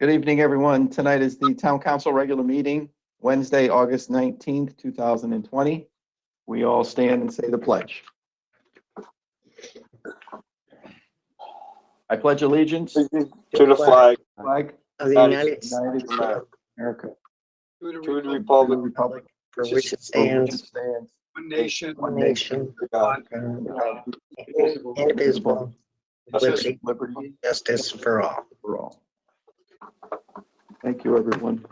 Good evening, everyone. Tonight is the Town Council regular meeting, Wednesday, August 19th, 2020. We all stand and say the pledge. I pledge allegiance To the flag of of the United States United States of of America, to the to the republic, republic for which which it for which it stands, stands, one nation, one nation, God, indivisible, with justice, liberty liberty, justice for all. for all. Thank you, everyone.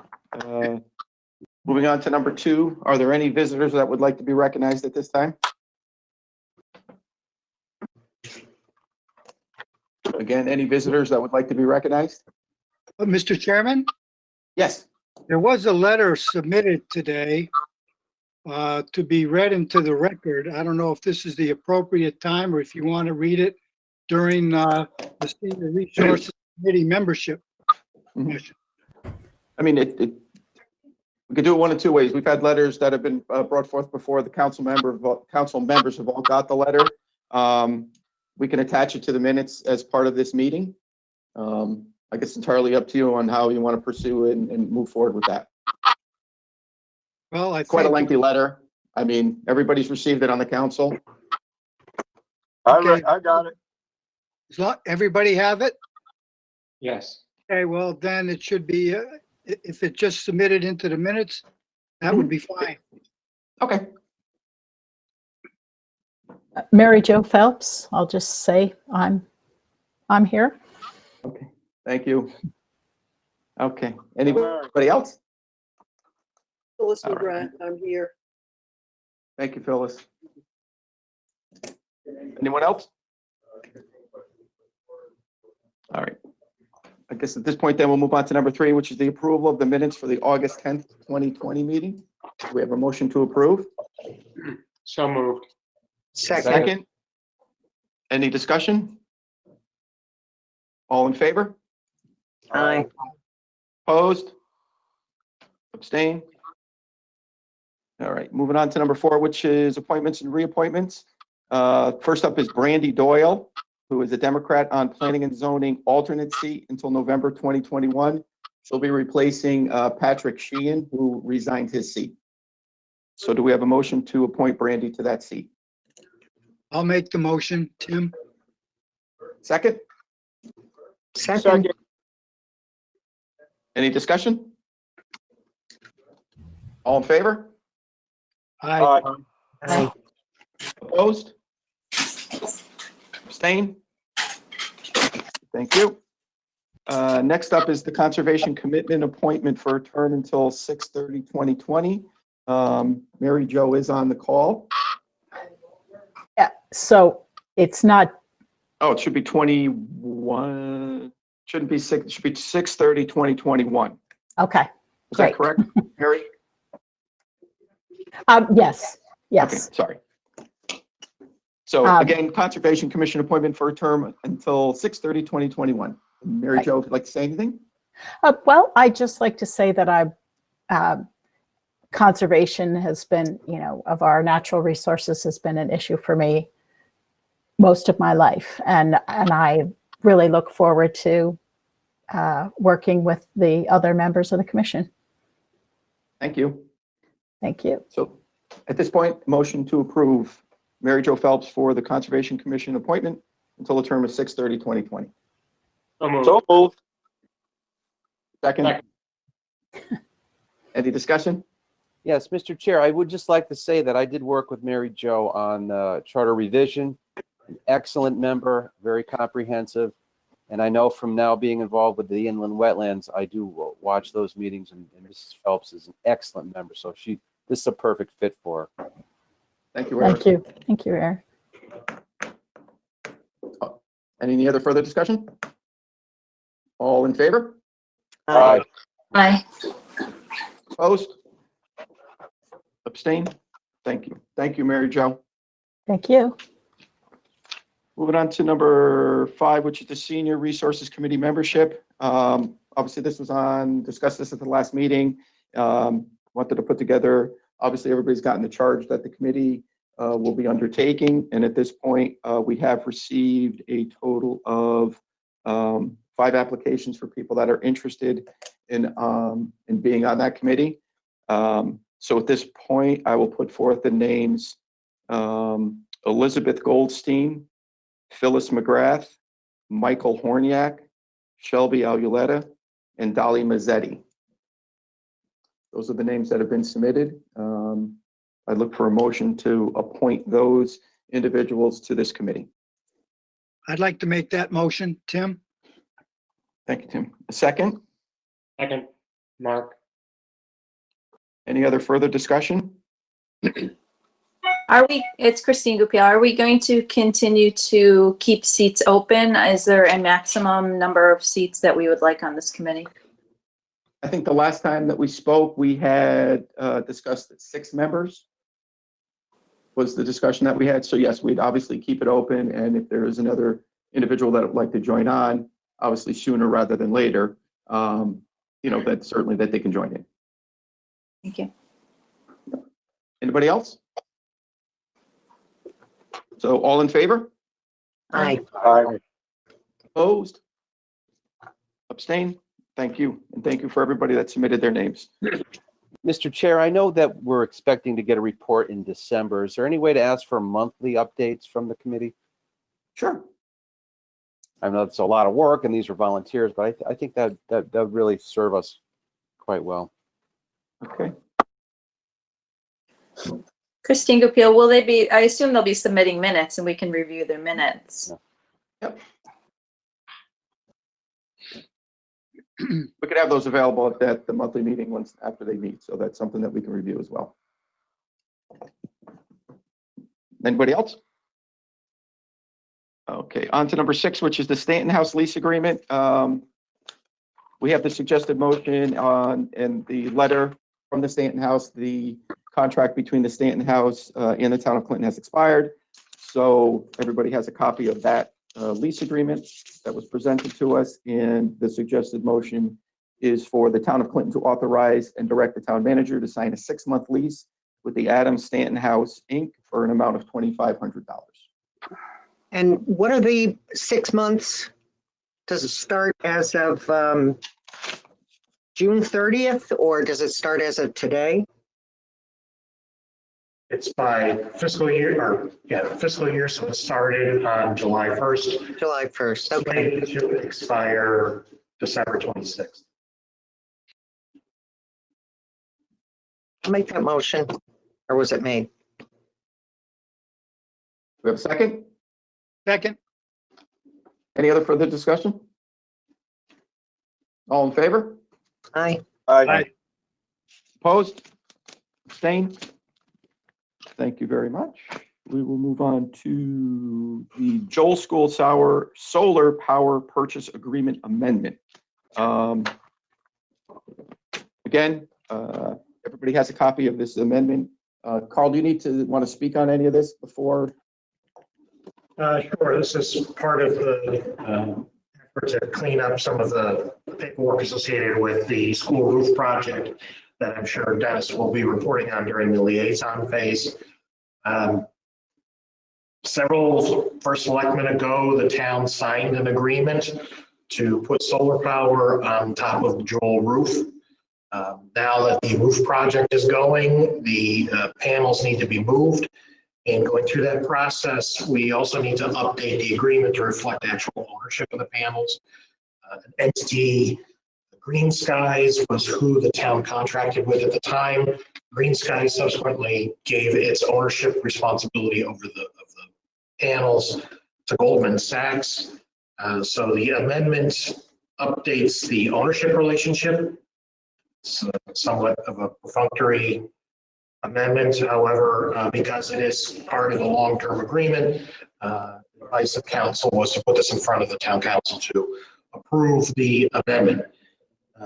Moving on to number 2, are there any visitors that would like to be recognized at this time? Again, any visitors that would like to be recognized? Mr. Chairman, Yes. there was a letter submitted today to be read into the record. I don't know if this is the appropriate time or if you want to read it during the Senior Resources Committee membership. Mhm. I mean, we could do it one of two ways. We've had letters that have been brought forth before. The council members have all got the letter. We can attach it to the minutes as part of this meeting. I guess entirely up to you on how you want to pursue it and move forward with that. Well, I Quite a think, lengthy letter. I mean, everybody's received it on the council. Okay. I got it. Everybody have it? Yes. Okay, well, then it should be, if it just submitted into the minutes, that would be fine. Okay. Mary Jo Phelps, I'll just say I'm here. Okay. Thank you. Okay. Anybody else? Phyllis All right. McGrath, I'm here. Thank you, Phyllis. Anyone else? All right. I guess at this point, then we'll move on to number 3, which is the approval of the minutes for the August 10th, 2020 meeting. Do we have a motion to approve? So moved. Second, Any discussion? All in favor? aye. Opposed? Abstain? All right, moving on to number 4, which is appointments and reappointments. First up is Brandy Doyle, who is a Democrat on Planning and Zoning alternate seat until November 2021. She'll be replacing Patrick Sheehan, who resigned his seat. So do we have a motion to appoint Brandy to that seat? I'll make the motion, Tim. Second? Second, Any discussion? All in favor? Aye. aye. Opposed? Abstain? Thank you. Next up is the Conservation Commitment appointment for a term until 6/30/2020. Mary Jo is on the call. Yeah, so it's not, Oh, it should be 21, shouldn't be 6, it should be 6/30/2021. okay. Is that Great. correct, Mary? Yes, Okay, yes. sorry. So Um, again, Conservation Commission appointment for a term until 6/30/2021. Mary Right. Jo, would you like to say anything? Well, I'd just like to say that conservation has been, of our natural resources has been an issue for me most of my life. And I really look forward to working with the other members of the commission. Thank you. Thank you. So at this point, motion to approve Mary Jo Phelps for the Conservation Commission appointment until the term of 6/30/2020. So moved. Second? Any discussion? Yes, Mr. Chair, I would just like to say that I did work with Mary Jo on charter revision. An excellent member, very comprehensive. And I know from now being involved with the inland wetlands, I do watch those meetings, and Mrs. Phelps is an excellent member. So this is a perfect fit for her. Thank you, Eric. Thank you. Thank you, Eric. Any other further discussion? All in favor? Aye. Aye. Opposed? Abstain? Thank you. Thank you, Mary Jo. Thank you. Moving on to number 5, which is the Senior Resources Committee membership. Obviously, discussed this at the last meeting. Wanted to put together, obviously, everybody's gotten the charge that the committee will be undertaking. And at this point, we have received a total of 5 applications for people that are interested in being on that committee. So at this point, I will put forth the names, Elizabeth Goldstein, Phyllis McGrath, Michael Horniak, Shelby Aluleta, and Dolly Mazzetti. Those are the names that have been submitted. I look for a motion to appoint those individuals to this committee. I'd like to make that motion, Tim. Thank you, Tim. A second? Second, Mark. Any other further discussion? It's Christine Goupil. Are we going to continue to keep seats open? Is there a maximum number of seats that we would like on this committee? I think the last time that we spoke, we had discussed that 6 members was the discussion that we had. So yes, we'd obviously keep it open. And if there is another individual that would like to join on, obviously sooner rather than later, that's certainly that they can join in. Thank you. Anybody else? So all in favor? Aye. Opposed? Abstain? Thank you. And thank you for everybody that submitted their names. Mr. Chair, I know that we're expecting to get a report in December. Is there any way to ask for monthly updates from the committee? Sure. I know it's a lot of work and these are volunteers, but I think that would really serve us quite well. Okay. Christine Goupil, I assume they'll be submitting minutes and we can review their minutes. Yep. We could have those available at the monthly meeting once after they meet. So that's something that we can review as well. Anybody else? Okay, on to number 6, which is the Stanton House lease agreement. We have the suggested motion and the letter from the Stanton House. The contract between the Stanton House and the town of Clinton has expired. So everybody has a copy of that lease agreement that was presented to us. And the suggested motion is for the town of Clinton to authorize and direct the town manager to sign a 6-month lease with the Adams Stanton House, Inc. for an amount of $2,500. And what are the 6 months? Does it start as of June 30th or does it start as of today? It's by fiscal year, so it started on July 1st. July 1st, okay. Slated to expire December 26th. I'll make that motion, or was it made? We have a second? Second. Any other further discussion? All in favor? Aye. Opposed? Abstained? Thank you very much. We will move on to the Joel School Solar Power Purchase Agreement Amendment. Again, everybody has a copy of this amendment. Carl, do you want to speak on any of this before? Sure, this is part of the effort to clean up some of the paperwork associated with the school roof project that I'm sure Dennis will be reporting on during the liaison phase. Several first selectmen ago, the town signed an agreement to put solar power on top of the Joel roof. Now that the roof project is going, the panels need to be moved. And going through that process, we also need to update the agreement to reflect actual ownership of the panels. An entity, Green Skies, was who the town contracted with at the time. Green Skies subsequently gave its ownership responsibility over the panels to Goldman Sachs. So the amendment updates the ownership relationship. It's somewhat of a perfunctory amendment. However, because it is part of the long-term agreement, the advice of council was to put this in front of the town council to approve the amendment.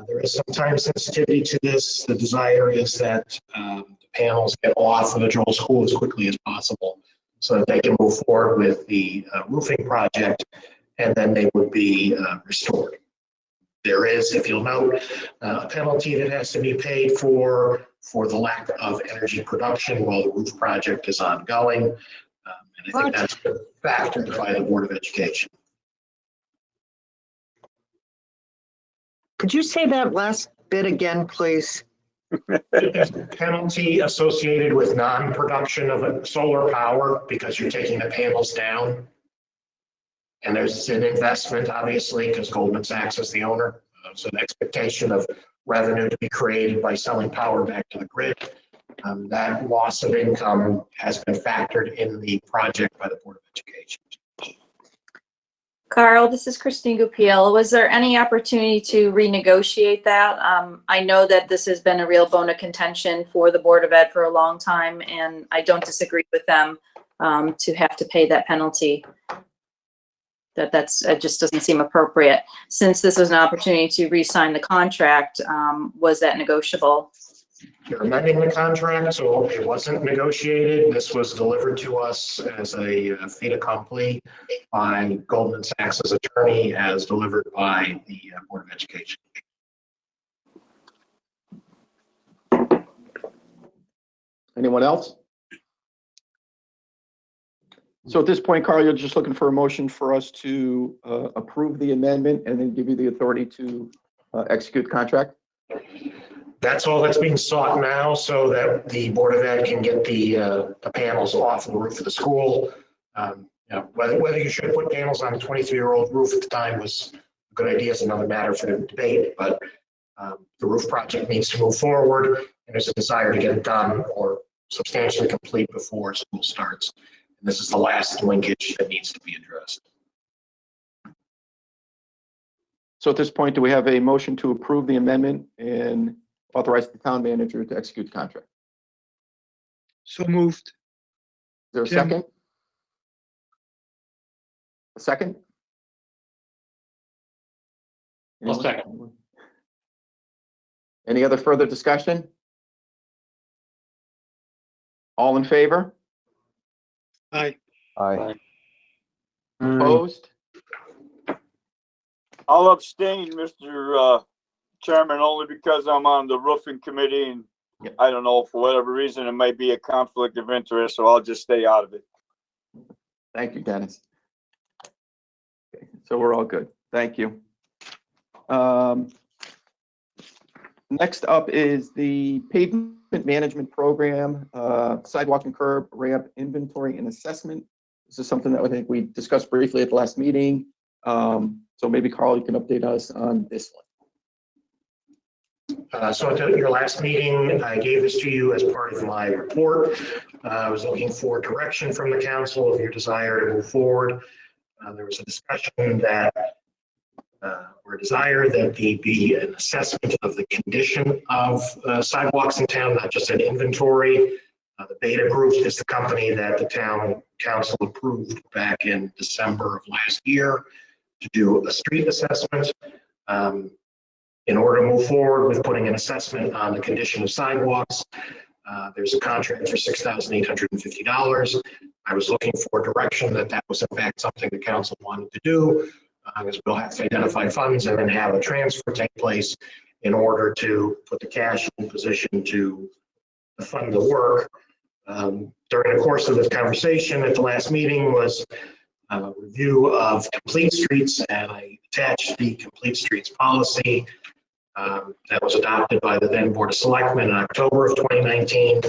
There is some time sensitivity to this. The desire is that the panels get off of the Joel School as quickly as possible so that they can move forward with the roofing project and then they would be restored. There is, if you'll note, a penalty that has to be paid for the lack of energy production while the roof project is ongoing. And I think that's factored by the Board of Education. Could you say that last bit again, please? There's a penalty associated with non-production of solar power because you're taking the panels down. And there's an investment, obviously, because Goldman Sachs is the owner. So an expectation of revenue to be created by selling power back to the grid. That loss of income has been factored in the project by the Board of Education. Carl, this is Christine Goupil. Was there any opportunity to renegotiate that? I know that this has been a real bone of contention for the Board of Ed for a long time, and I don't disagree with them to have to pay that penalty. It just doesn't seem appropriate. Since this was an opportunity to re-sign the contract, was that negotiable? You're amending the contract, so it wasn't negotiated. This was delivered to us as a fait accompli by Goldman Sachs' attorney, as delivered by the Board of Education. Anyone else? So at this point, Carl, you're just looking for a motion for us to approve the amendment and then give you the authority to execute the contract? That's all that's being sought now, so that the Board of Ed can get the panels off the roof of the school. Whether you should put panels on a 23-year-old roof at the time was a good idea is another matter for debate, but the roof project needs to move forward, and there's a desire to get it done or substantially complete before school starts. And this is the last linkage that needs to be addressed. So at this point, do we have a motion to approve the amendment and authorize the town manager to execute the contract? So moved. Is there a Tim. second? A second? I'll second. Any other further discussion? All in favor? Aye. Aye. Opposed? I'll abstain, Mr. Chairman, only because I'm on the roofing committee and Yep. I don't know, for whatever reason, it might be a conflict of interest, so I'll just stay out of it. Thank you, Dennis. Okay, so we're all good. Thank you. Next up is the pavement management program, sidewalk and curb ramp inventory and assessment. This is something that I think we discussed briefly at the last meeting. So maybe Carl, you can update us on this one. So at your last meeting, I gave this to you as part of my report. I was looking for direction from the council of your desire to move forward. There was a discussion that or desire that there be an assessment of the condition of sidewalks in town, not just an inventory. The Beta Group is the company that the town council approved back in December of last year to do a street assessment. In order to move forward with putting an assessment on the condition of sidewalks, there's a contract for $6,850. I was looking for direction that was in fact something the council wanted to do, because we'll have to identify funds and then have a transfer take place in order to put the cash in position to fund the work. During the course of this conversation at the last meeting was a review of complete streets, and I attached the complete streets policy that was adopted by the then Board of Selectmen in October of 2019.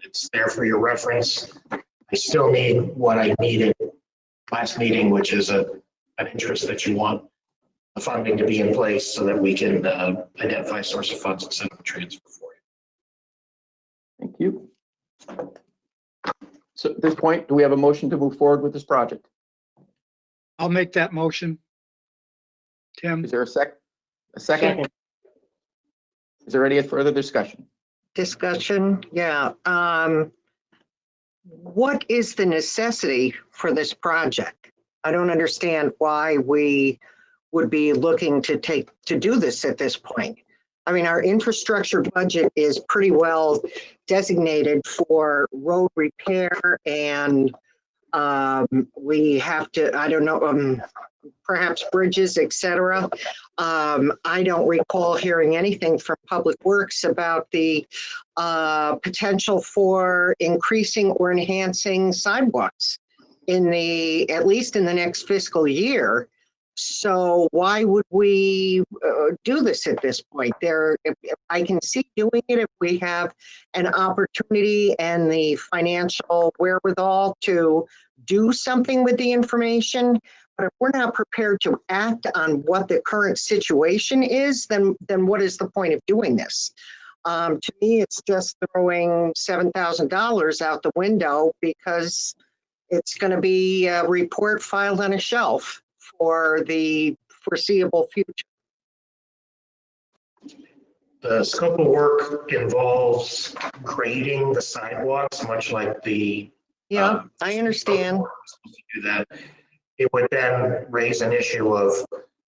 It's there for your reference. I still need what I needed last meeting, which is an interest that you want the funding to be in place so that we can identify a source of funds and set up a transfer for you. Thank you. So at this point, do we have a motion to move forward with this project? I'll make that motion. Tim. Is there a second? Is there any further discussion? Discussion, yeah. What is the necessity for this project? I don't understand why we would be looking to do this at this point. I mean, our infrastructure budget is pretty well designated for road repair, and we have to, I don't know, perhaps bridges, et cetera. I don't recall hearing anything from Public Works about the potential for increasing or enhancing sidewalks at least in the next fiscal year. So why would we do this at this point? If I can see doing it if we have an opportunity and the financial wherewithal to do something with the information. But if we're not prepared to act on what the current situation is, then what is the point of doing this? To me, it's just throwing $7,000 out the window because it's going to be a report filed on a shelf for the foreseeable future. The scope of work involves grading the sidewalks, much like the. Yeah, I understand. To do that, it would then raise an issue of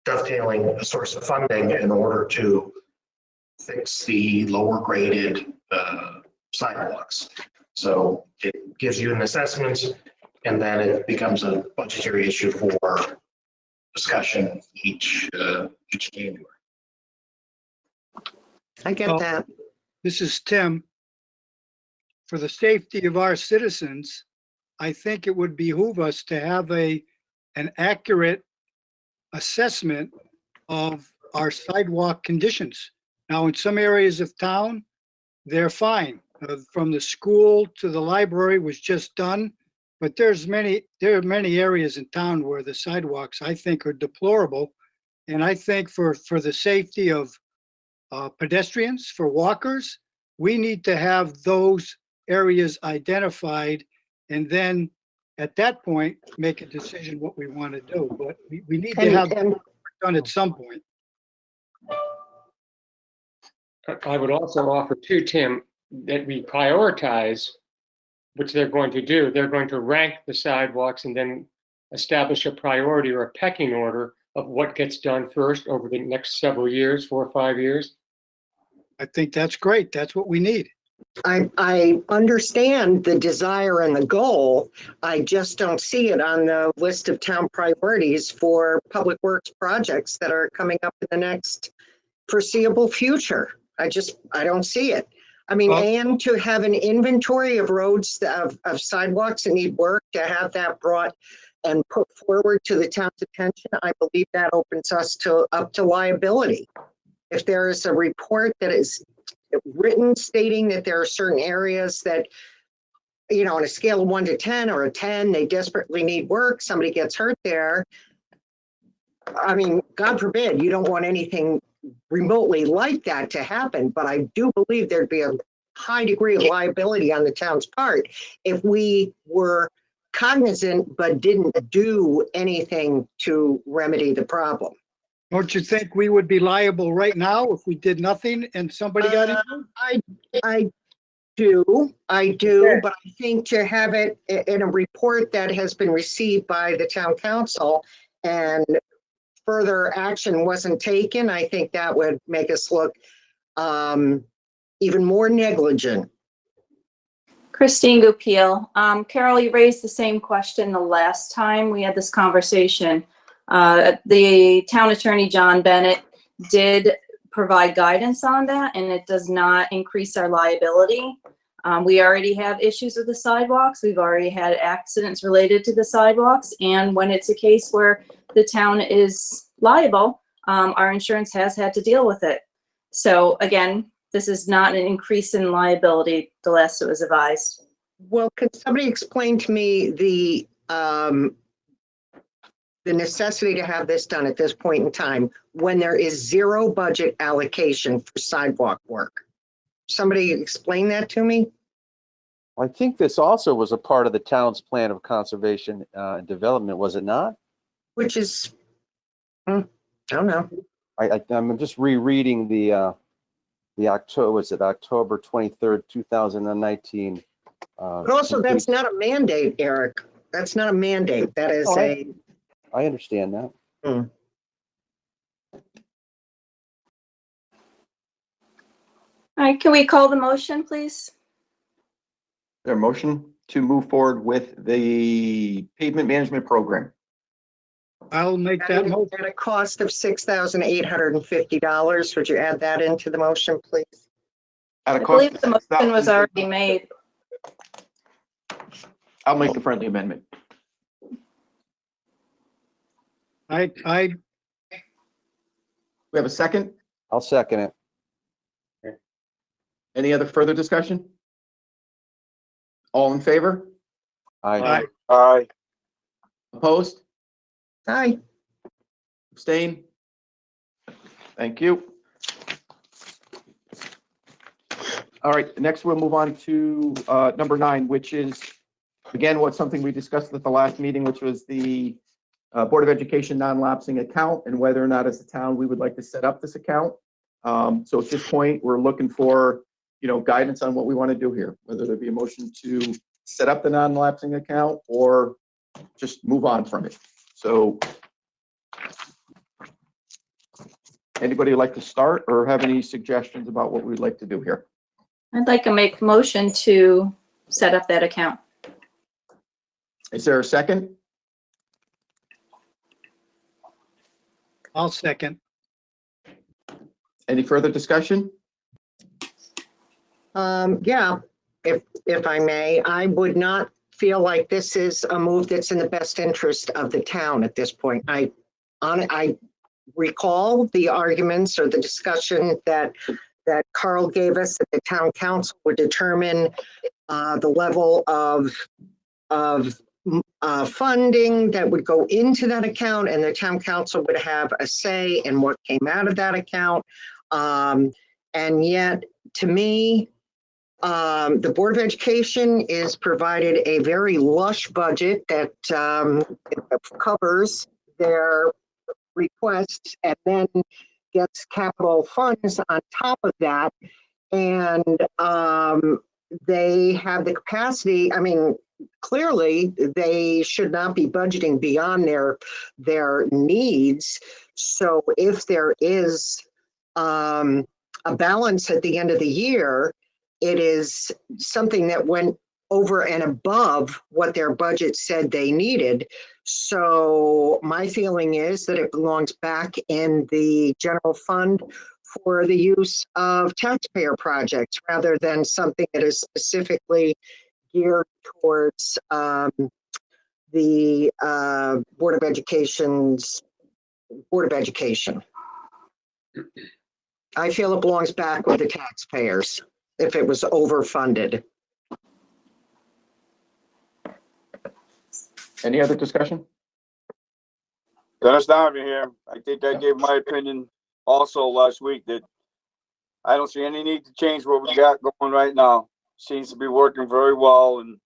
dovetailing a source of funding in order to fix the lower graded sidewalks. So it gives you an assessment, and then it becomes a budgetary issue for discussion each January. I get Well, that. This is Tim. For the safety of our citizens, I think it would behoove us to have an accurate assessment of our sidewalk conditions. Now, in some areas of town, they're fine. From the school to the library was just done, but there are many areas in town where the sidewalks, I think, are deplorable. And I think for the safety of pedestrians, for walkers, we need to have those areas identified, and then at that point, make a decision what we want to do. But we need to have it done at some point. I would also offer too, Tim, that we prioritize, which they're going to do. They're going to rank the sidewalks and then establish a priority or a pecking order of what gets done first over the next several years, 4 or 5 years. I think that's great. That's what we need. I understand the desire and the goal. I just don't see it on the list of town priorities for public works projects that are coming up in the next foreseeable future. I don't see it. I mean, Well- and to have an inventory of roads, of sidewalks that need work, to have that brought and put forward to the town's attention, I believe that opens us up to liability. If there is a report that is written stating that there are certain areas that, on a scale of 1 to 10 or a 10, they desperately need work, somebody gets hurt there. I mean, God forbid, you don't want anything remotely like that to happen, but I do believe there'd be a high degree of liability on the town's part if we were cognizant but didn't do anything to remedy the problem. Don't you think we would be liable right now if we did nothing and somebody got injured? I do, Okay. but I think to have it in a report that has been received by the town council and further action wasn't taken, I think that would make us look even more negligent. Christine Goupil. Carol, you raised the same question the last time we had this conversation. The town attorney, John Bennett, did provide guidance on that, and it does not increase our liability. We already have issues with the sidewalks. We've already had accidents related to the sidewalks. And when it's a case where the town is liable, our insurance has had to deal with it. So again, this is not an increase in liability, the last it was advised. Well, could somebody explain to me the necessity to have this done at this point in time when there is zero budget allocation for sidewalk work? Somebody explain that to me? I think this also was a part of the town's plan of conservation and development, was it not? Which is, I don't know. I'm just rereading the October 23rd, 2019. But also, that's not a mandate, Eric. That's not a mandate. That is I understand that. All right, can we call the motion, please? Their motion to move forward with the pavement management program. I'll make that motion. At a cost of $6,850. Would you add that into the motion, please? At a I cost believe of the motion was $6,000. already made. I'll make the friendly amendment. I, We have a second? I'll second it. Any other further discussion? All in favor? Aye. Aye. Opposed? Aye. Abstain? Thank you. All right, next we'll move on to number 9, which is, again, what's something we discussed at the last meeting, which was the Board of Education non-lapsing account and whether or not as a town we would like to set up this account. So at this point, we're looking for, guidance on what we want to do here, whether there be a motion to set up the non-lapsing account or just move on from it. So anybody like to start or have any suggestions about what we'd like to do here? I'd like to make a motion to set up that account. Is there a second? I'll second. Any further discussion? Yeah, if I may, I would not feel like this is a move that's in the best interest of the town at this point. I recall the arguments or the discussion that Carl gave us, that the town council would determine the level of funding that would go into that account, and the town council would have a say in what came out of that account. And yet, to me, the Board of Education is provided a very lush budget that covers their requests and then gets capital funds on top of that. And they have the capacity, clearly they should not be budgeting beyond their needs. So if there is a balance at the end of the year, it is something that went over and above what their budget said they needed. So my feeling is that it belongs back in the general fund for the use of taxpayer projects rather than something that is specifically geared towards the Board of Education. I feel it belongs back with the taxpayers if it was overfunded. Any other discussion? Dennis Donovan here. I think I gave my opinion also last week that I don't see any need to change what we got going right now. Seems to be working very well, and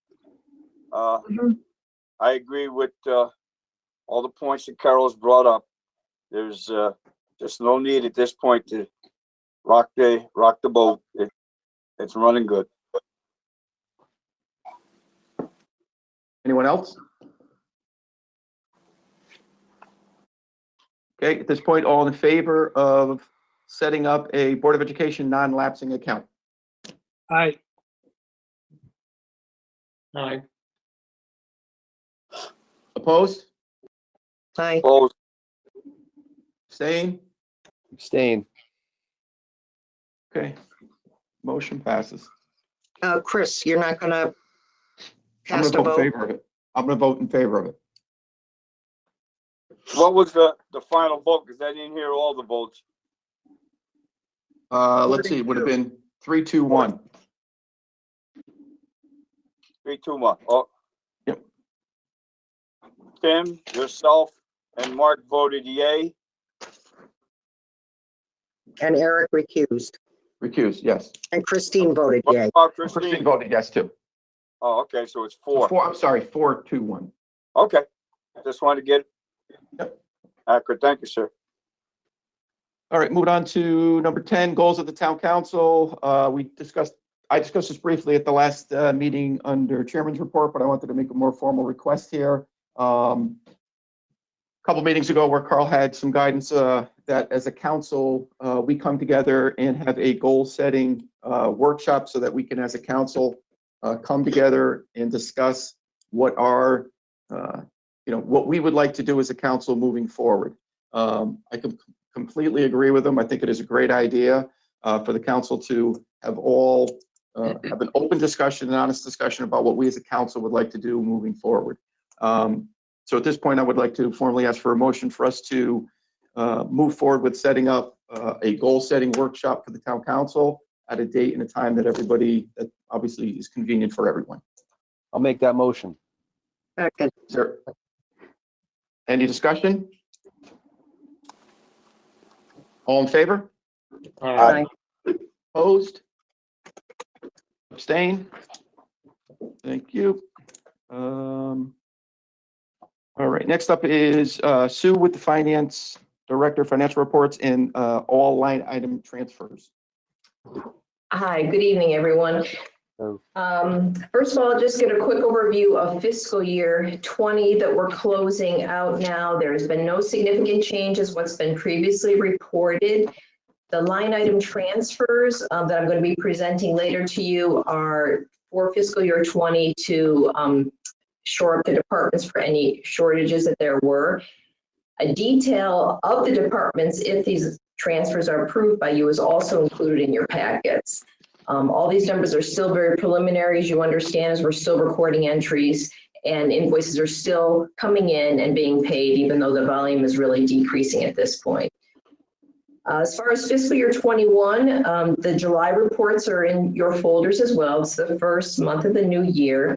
I agree with all the points that Carol's brought up. There's just no need at this point to rock the boat. It's running good. Anyone else? Okay, at this point, all in favor of setting up a Board of Education non-lapsing account? Aye. Aye. Opposed? Aye. Opposed? Abstain? Abstain. Okay, motion passes. Chris, you're not gonna I'm cast a gonna vote in vote? favor of it. I'm gonna vote in favor of it. What was the final vote? Because I didn't hear all the votes. Let's see, it would have been 3-2-1. 3-2-1. Oh. Yep. Tim, yourself, and Mark voted yay. And Eric recused, Recused, yes. and Christine voted What yay. about Christine Christine? voted yes too. Oh, okay, so it's 4. I'm sorry, 4-2-1. Okay, just wanted to get Yep. accurate. Thank you, sir. All right, moving on to number 10, goals of the town council. I discussed this briefly at the last meeting under chairman's report, but I wanted to make a more formal request here. A couple meetings ago where Carl had some guidance that as a council, we come together and have a goal setting workshop so that we can, as a council, come together and discuss what our, what we would like to do as a council moving forward. I can completely agree with them. I think it is a great idea for the council to have have an open discussion, an honest discussion about what we as a council would like to do moving forward. So at this point, I would like to formally ask for a motion for us to move forward with setting up a goal-setting workshop for the town council at a date and a time that that obviously is convenient for everyone. I'll make that motion. Second. Is there any discussion? All in favor? Aye. Opposed? Abstain? Thank you. All right, next up is Sue with the Finance Director, Financial Reports and all line item transfers. Hi, good evening, everyone. So- First of all, just get a quick overview of fiscal year 20 that we're closing out now. There's been no significant changes, what's been previously reported. The line item transfers that I'm going to be presenting later to you are for fiscal year 20 to shore up the departments for any shortages that there were. A detail of the departments, if these transfers are approved by you, is also included in your packets. All these numbers are still very preliminary, as you understand, as we're still recording entries and invoices are still coming in and being paid, even though the volume is really decreasing at this point. As far as fiscal year 21, the July reports are in your folders as well. It's the first month of the new year.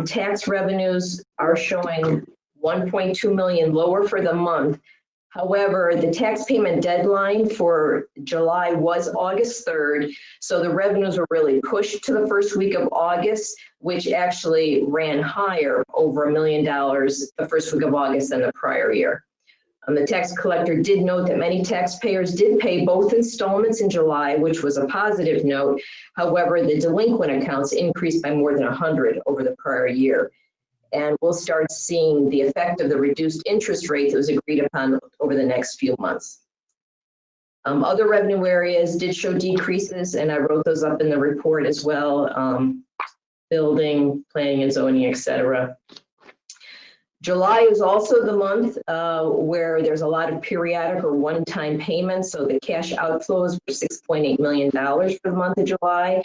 Tax revenues are showing 1.2 million lower for the month. However, the tax payment deadline for July was August 3rd, so the revenues were really pushed to the first week of August, which actually ran higher, over $1 million the first week of August than the prior year. The tax collector did note that many taxpayers did pay both installments in July, which was a positive note. However, the delinquent accounts increased by more than 100 over the prior year. And we'll start seeing the effect of the reduced interest rate that was agreed upon over the next few months. Other revenue areas did show decreases, and I wrote those up in the report as well. Building, planning and zoning, etc. July is also the month where there's a lot of periodic or one-time payments. So the cash outflows were $6.8 million for the month of July.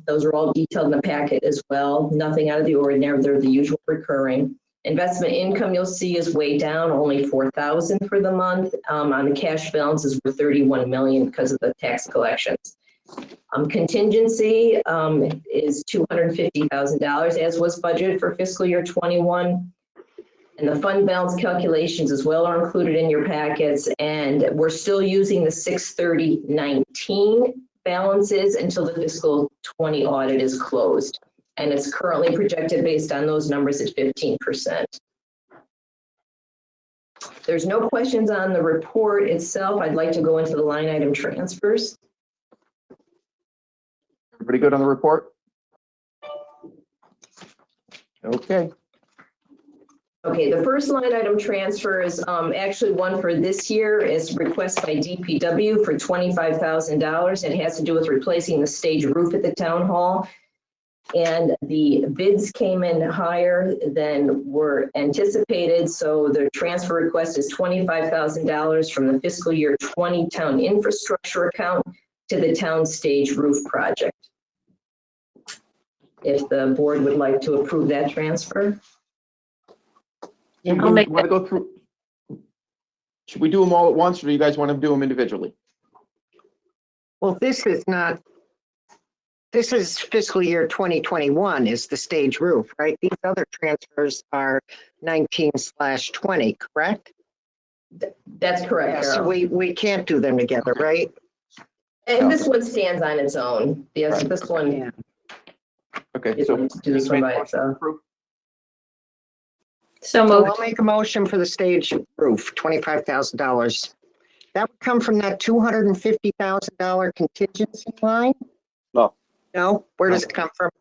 Those are all detailed in the packet as well. Nothing out of the ordinary. They're the usual recurring. Investment income you'll see is way down, only $4,000 for the month. On the cash balances were $31 million because of the tax collections. Contingency is $250,000, as was budgeted for fiscal year 21. And the fund balance calculations as well are included in your packets. And we're still using the 6/30/19 balances until the fiscal 20 audit is closed. And it's currently projected based on those numbers at 15%. There's no questions on the report itself. I'd like to go into the line item transfers. Everybody good on the report? Okay. Okay, the first line item transfer is actually one for this year. Is request by DPW for $25,000. It has to do with replacing the stage roof at the town hall. And the bids came in higher than were anticipated. So the transfer request is $25,000 from the fiscal year 20 town infrastructure account to the town stage roof project. If the board would like to approve that transfer. I'll make Want to go through? Should we do them all at once, or do you guys want to do them individually? Well, this is fiscal year 2021 is the stage roof, right? These other transfers are 19/20, correct? That's correct, So Carol. we can't do them together, right? And this one stands on its own. Yes, this one. Yeah. Okay, You'd so. like to do this one by itself. So So moved. I'll make a motion for the stage roof, $25,000. That would come from that $250,000 contingency line? No. No? Where does it come from?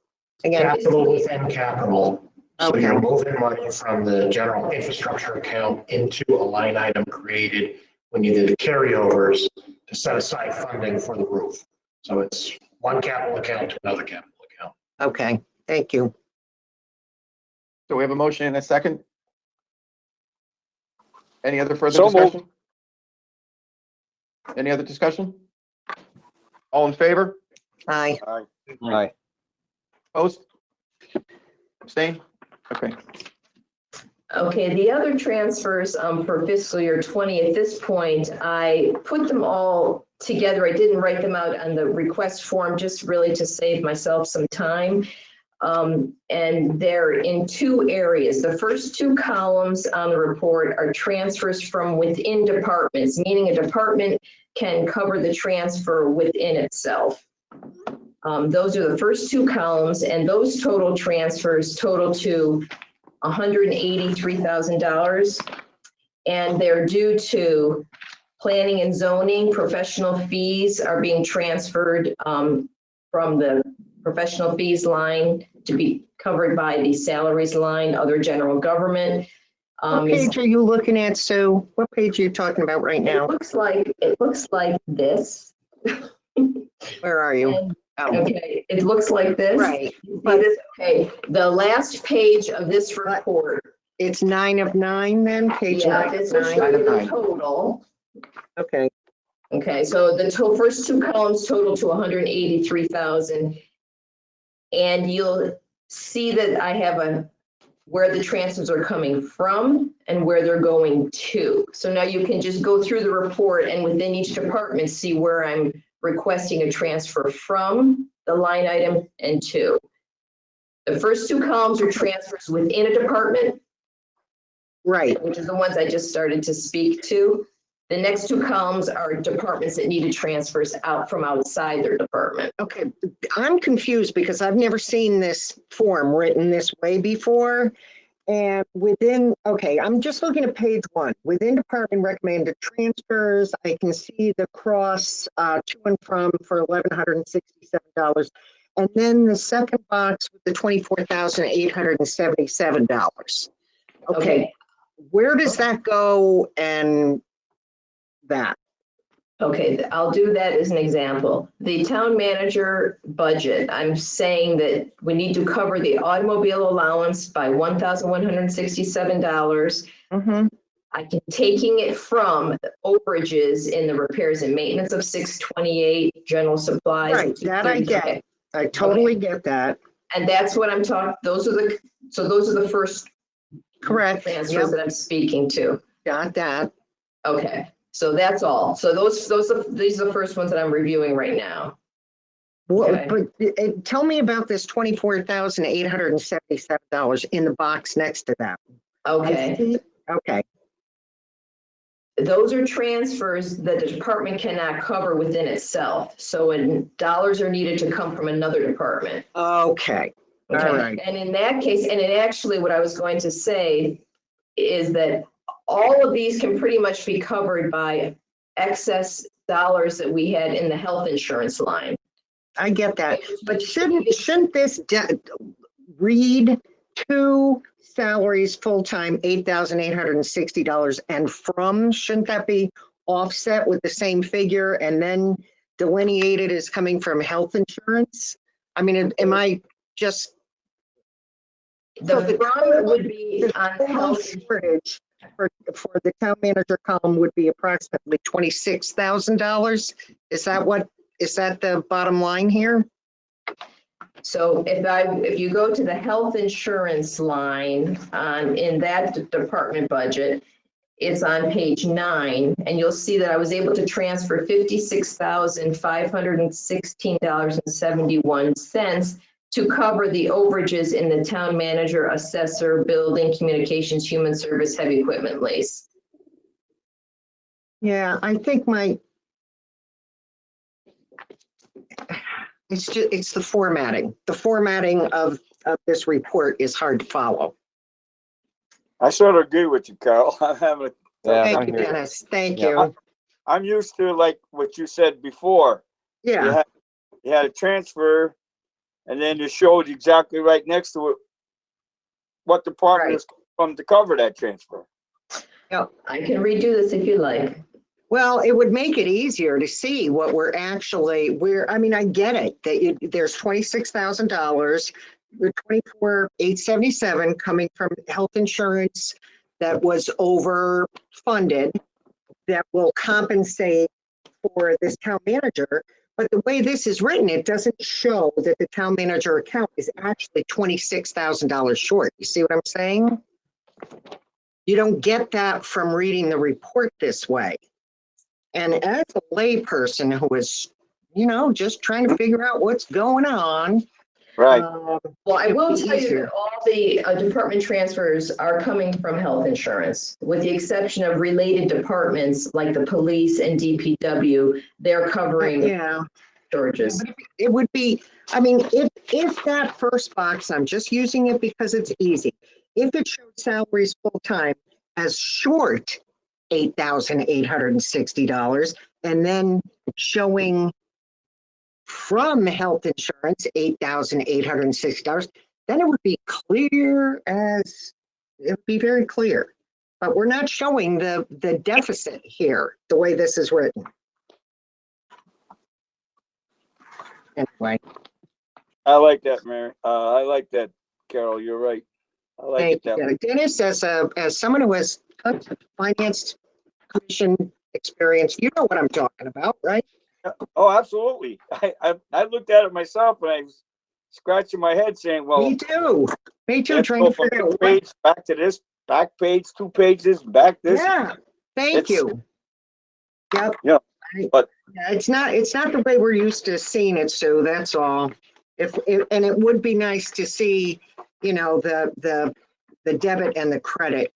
Again, Capital within capital. So Okay. you're moving money from the general infrastructure account into a line item created when you did the carryovers to set aside funding for the roof. So it's one capital account to another capital account. okay, thank you. So we have a motion and a second. Any other further So moved. discussion? Any other discussion? All in favor? Aye. Aye. Opposed? Abstain? Okay. Okay, the other transfers for fiscal year 20, at this point, I put them all together. I didn't write them out on the request form, just really to save myself some time. And they're in two areas. The first two columns on the report are transfers from within departments, meaning a department can cover the transfer within itself. Those are the first two columns, and those total transfers total to $183,000. And they're due to planning and zoning. Professional fees are being transferred from the professional fees line to be covered by the salaries line, other general government. What page are you looking at, Sue? What page are you talking about right It now? looks like this. Where are you? And- Oh, Okay, it looks like this. right. But okay, the last page of this report. It's 9 of 9 then, page Yeah, 9 this of will show 9. you the total. Okay, Okay, so the first two columns total to 183,000. And you'll see that I have where the transfers are coming from and where they're going to. So now you can just go through the report and within each department, see where I'm requesting a transfer from the line item and to. The first two columns are transfers within a department, right. which is the ones I just started to speak to. The next two columns are departments that needed transfers out from outside their department. Okay, I'm confused because I've never seen this form written this way before. And okay, I'm just looking at page 1. Within department recommended transfers, I can see the cross to and from for $1,167. And then the second box with the $24,877. Okay, where does that go and that? Okay, I'll do that as an example. The town manager budget, I'm saying that we need to cover the automobile allowance by $1,167. Mm-hmm. I can taking it from overages in the repairs and maintenance of 628, general supplies. Right, that I get. Okay. I totally get that. And that's what I'm talking, those are the first Correct. transfers Yep, that I'm speaking to. got that. Okay, so that's all. So these are the first ones that I'm reviewing right now. Okay. But tell me about this $24,877 in the box next to that. I Okay, see- Okay, those are transfers that the department cannot cover within itself. So when dollars are needed to come from another department. okay, all Okay, right. and in that case, and it actually, what I was going to say is that all of these can pretty much be covered by excess dollars that we had in the health insurance line. I get that. But shouldn't this read to salaries full-time $8,860 and from, shouldn't that be offset with the same figure and then delineated as coming from health insurance? I mean, am I just? The from would be on Total health. shortage for the town manager column would be approximately $26,000. Is that the bottom line here? So if you go to the health insurance line in that department budget, it's on page 9, and you'll see that I was able to transfer $56,516.71 to cover the overages in the town manager, assessor, building, communications, human service, heavy equipment lease. Yeah, I think it's the formatting. The formatting of this report is hard to follow. I sort of agree with you, Carol. I'm having a, Yeah, Thank I you, hear you. Dennis. Thank Yeah, you. I'm used to like what you said before. Yeah, You had a transfer and then you showed exactly right next to it what department is from to cover that transfer. I can redo this if you like. well, it would make it easier to see what I mean, I get it, that there's $26,000, the $24,877 coming from health insurance that was overfunded, that will compensate for this town manager. But the way this is written, it doesn't show that the town manager account is actually $26,000 short. You see what I'm saying? You don't get that from reading the report this way. And as a layperson who is, just trying to figure out what's going on. Right. Well, I will tell you that all the department transfers are coming from health insurance, with the exception of related departments like the police and DPW. They're covering Yeah. charges. It would be, if that first box, I'm just using it because it's easy. If it showed salaries full-time as short $8,860 and then showing from health insurance $8,860, then it would be very clear. But we're not showing the deficit here, the way this is written. Anyway. I like that, Mary. I like that, Carol. You're right. I like it that way. Thank you. Dennis, as someone who has finance commission experience, you know what I'm talking about, right? Oh, absolutely. I looked at it myself and I was scratching my head saying, well, Me too, let's trying go to from figure this out. page back to this, back page, 2 pages, back this. Yeah, thank It's- you. Yep. Yeah, but- Yeah, it's not the way we're used to seeing it, Sue, that's all. And it would be nice to see, the debit and the credit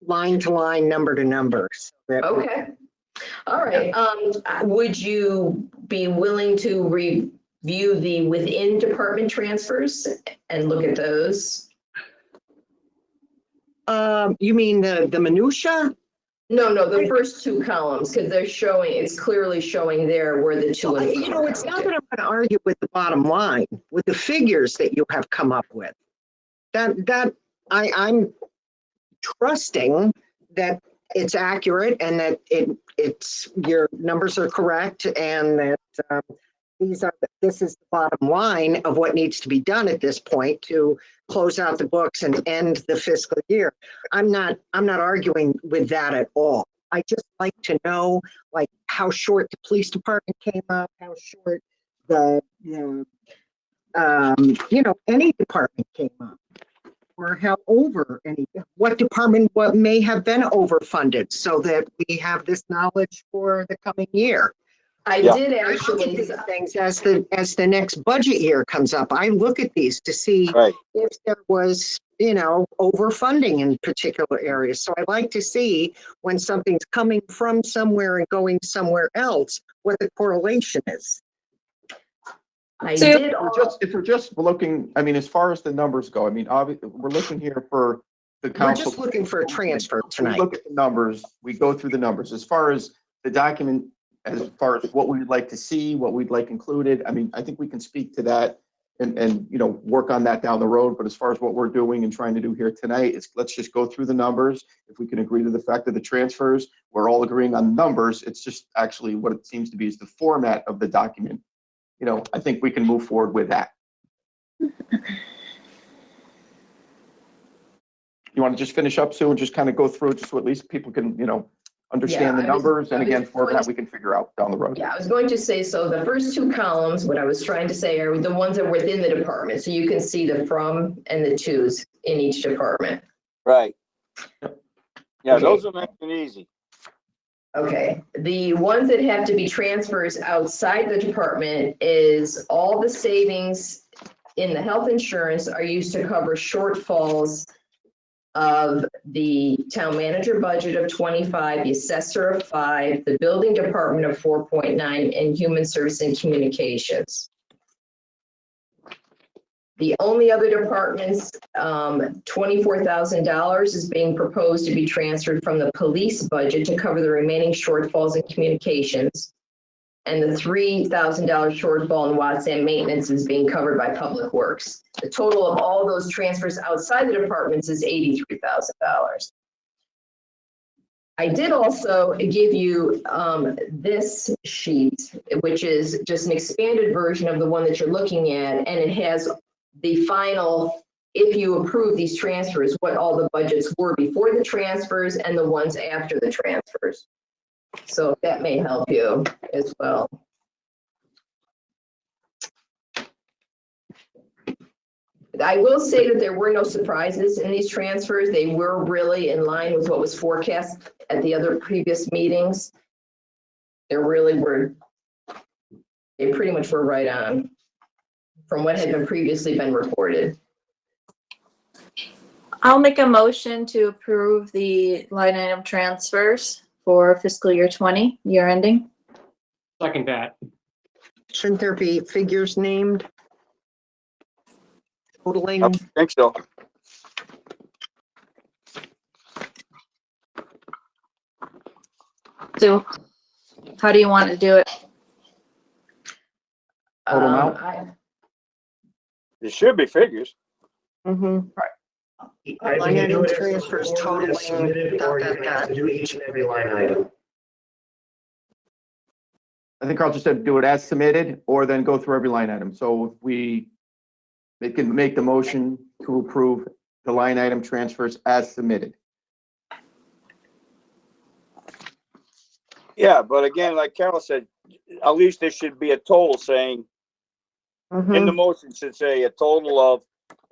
line to line, number to number. Okay. All right. Would you be willing to review the within department transfers and look at those? You mean the minutia? No, the first 2 columns, because it's clearly showing there where the two. It's not that I'm going to argue with the bottom line, with the figures that you have come up with. I'm trusting that it's accurate and that it's your numbers are correct and that this is the bottom line of what needs to be done at this point to close out the books and end the fiscal year. I'm not arguing with that at all. I just like to know how short the police department came up, how short any department came up, or how over what department may have been overfunded, so that we have this knowledge for the coming year. I Yeah. did I look actually. at these things as the next budget year comes up. I look at these to see Right. if there was, overfunding in particular areas. So I like to see when something's coming from somewhere and going somewhere else, what the correlation is. I So- did. If we're just looking, as far as the numbers go, we're looking here for the We're council. just looking for a transfer We tonight. look at the numbers, we go through the numbers. As far as the document, as far as what we'd like to see, what we'd like included, I think we can speak to that and work on that down the road. But as far as what we're doing and trying to do here tonight, let's just go through the numbers. If we can agree to the fact of the transfers, we're all agreeing on numbers. It's just actually what it seems to be is the format of the document. I think we can move forward with that. You want to just finish up, Sue, and just kind of go through it, just so at least people can, understand the Yeah, I was- numbers, and I was again, going format to- we can figure out down the road. Yeah, I was going to say, so the first 2 columns, what I was trying to say are the ones that were within the department. So you can see the from and the tos in each department. Right. Yeah, Okay. those are nice and easy. Okay, the ones that have to be transfers outside the department is all the savings in the health insurance are used to cover shortfalls of the town manager budget of 25, the assessor of 5, the building department of 4.9, and human service and communications. The only other departments, $24,000 is being proposed to be transferred from the police budget to cover the remaining shortfalls in communications. And the $3,000 shortfall in Watson maintenance is being covered by Public Works. The total of all those transfers outside the departments is $83,000. I did also give you this sheet, which is just an expanded version of the one that you're looking at, and it has the final, if you approve these transfers, what all the budgets were before the transfers and the ones after the transfers. So that may help you as well. I will say that there were no surprises in these transfers. They were really in line with what was forecast at the other previous meetings. They really were, they pretty much were right on from what had been previously been reported. I'll make a motion to approve the line item transfers for fiscal year 20, year ending. Second that. Shouldn't there be figures named? Totaling, I think so. So how do you want to do it? Total amount? There should be figures. mhm. I Line can do item it as transfers a form as submitted, or you have to do each and every line item. I think I'll just have to do it as submitted or then go through every line item. So if they can make the motion to approve the line item transfers as submitted. Yeah, but again, like Carol said, at least there should be a total saying, in the motion should say a total of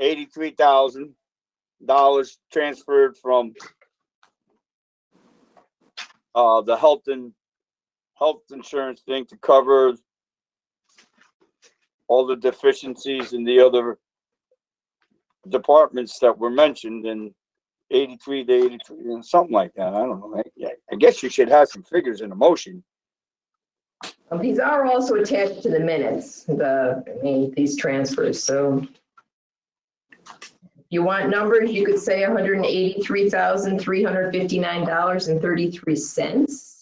$83,000 transferred from the health insurance thing to cover all the deficiencies in the other departments that were mentioned, and 83 to 83, and something like that. I don't know. I guess you should have some figures in the motion. These are also attached to the minutes, these transfers, so. If you want numbers, you could say $183,359.33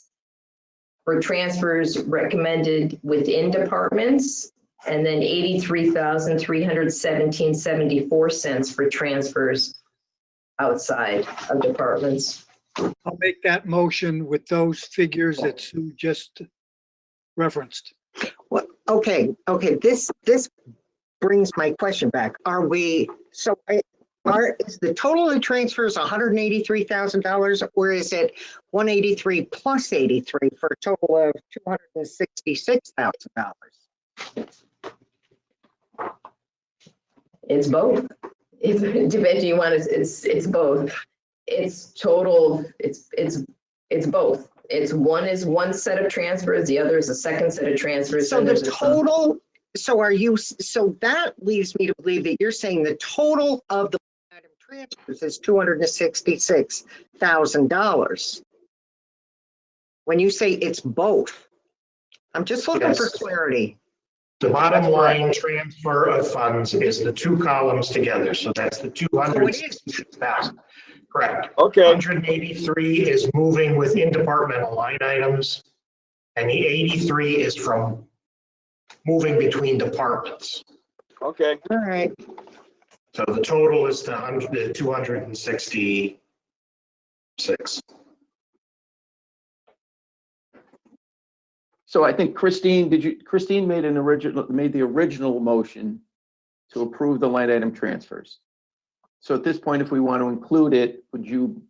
for transfers recommended within departments, and then $83,317.74 for transfers outside of departments. I'll make that motion with those figures that Sue just referenced. Well, okay, this brings my question back. Is the total of transfers $183,000, or is it 183 plus 83 for a total of $266,000? It's both. It's depends you want it's both. It's total, it's both. It's one set of transfers, the other is a second set of transfers. So and the there's a sum. total, so that leads me to believe that you're saying the total of the item transfers is $266,000. When you say it's both, I'm just looking for Yes. clarity. The bottom line transfer of funds is the two columns together, so that's the 266,000. Correct. Okay. 183 is moving within departmental line items, and the 83 is from moving between departments. Okay. All right. So the total is the 266. So I think Christine made the original motion to approve the line item transfers. So at this point, if we want to include it, would you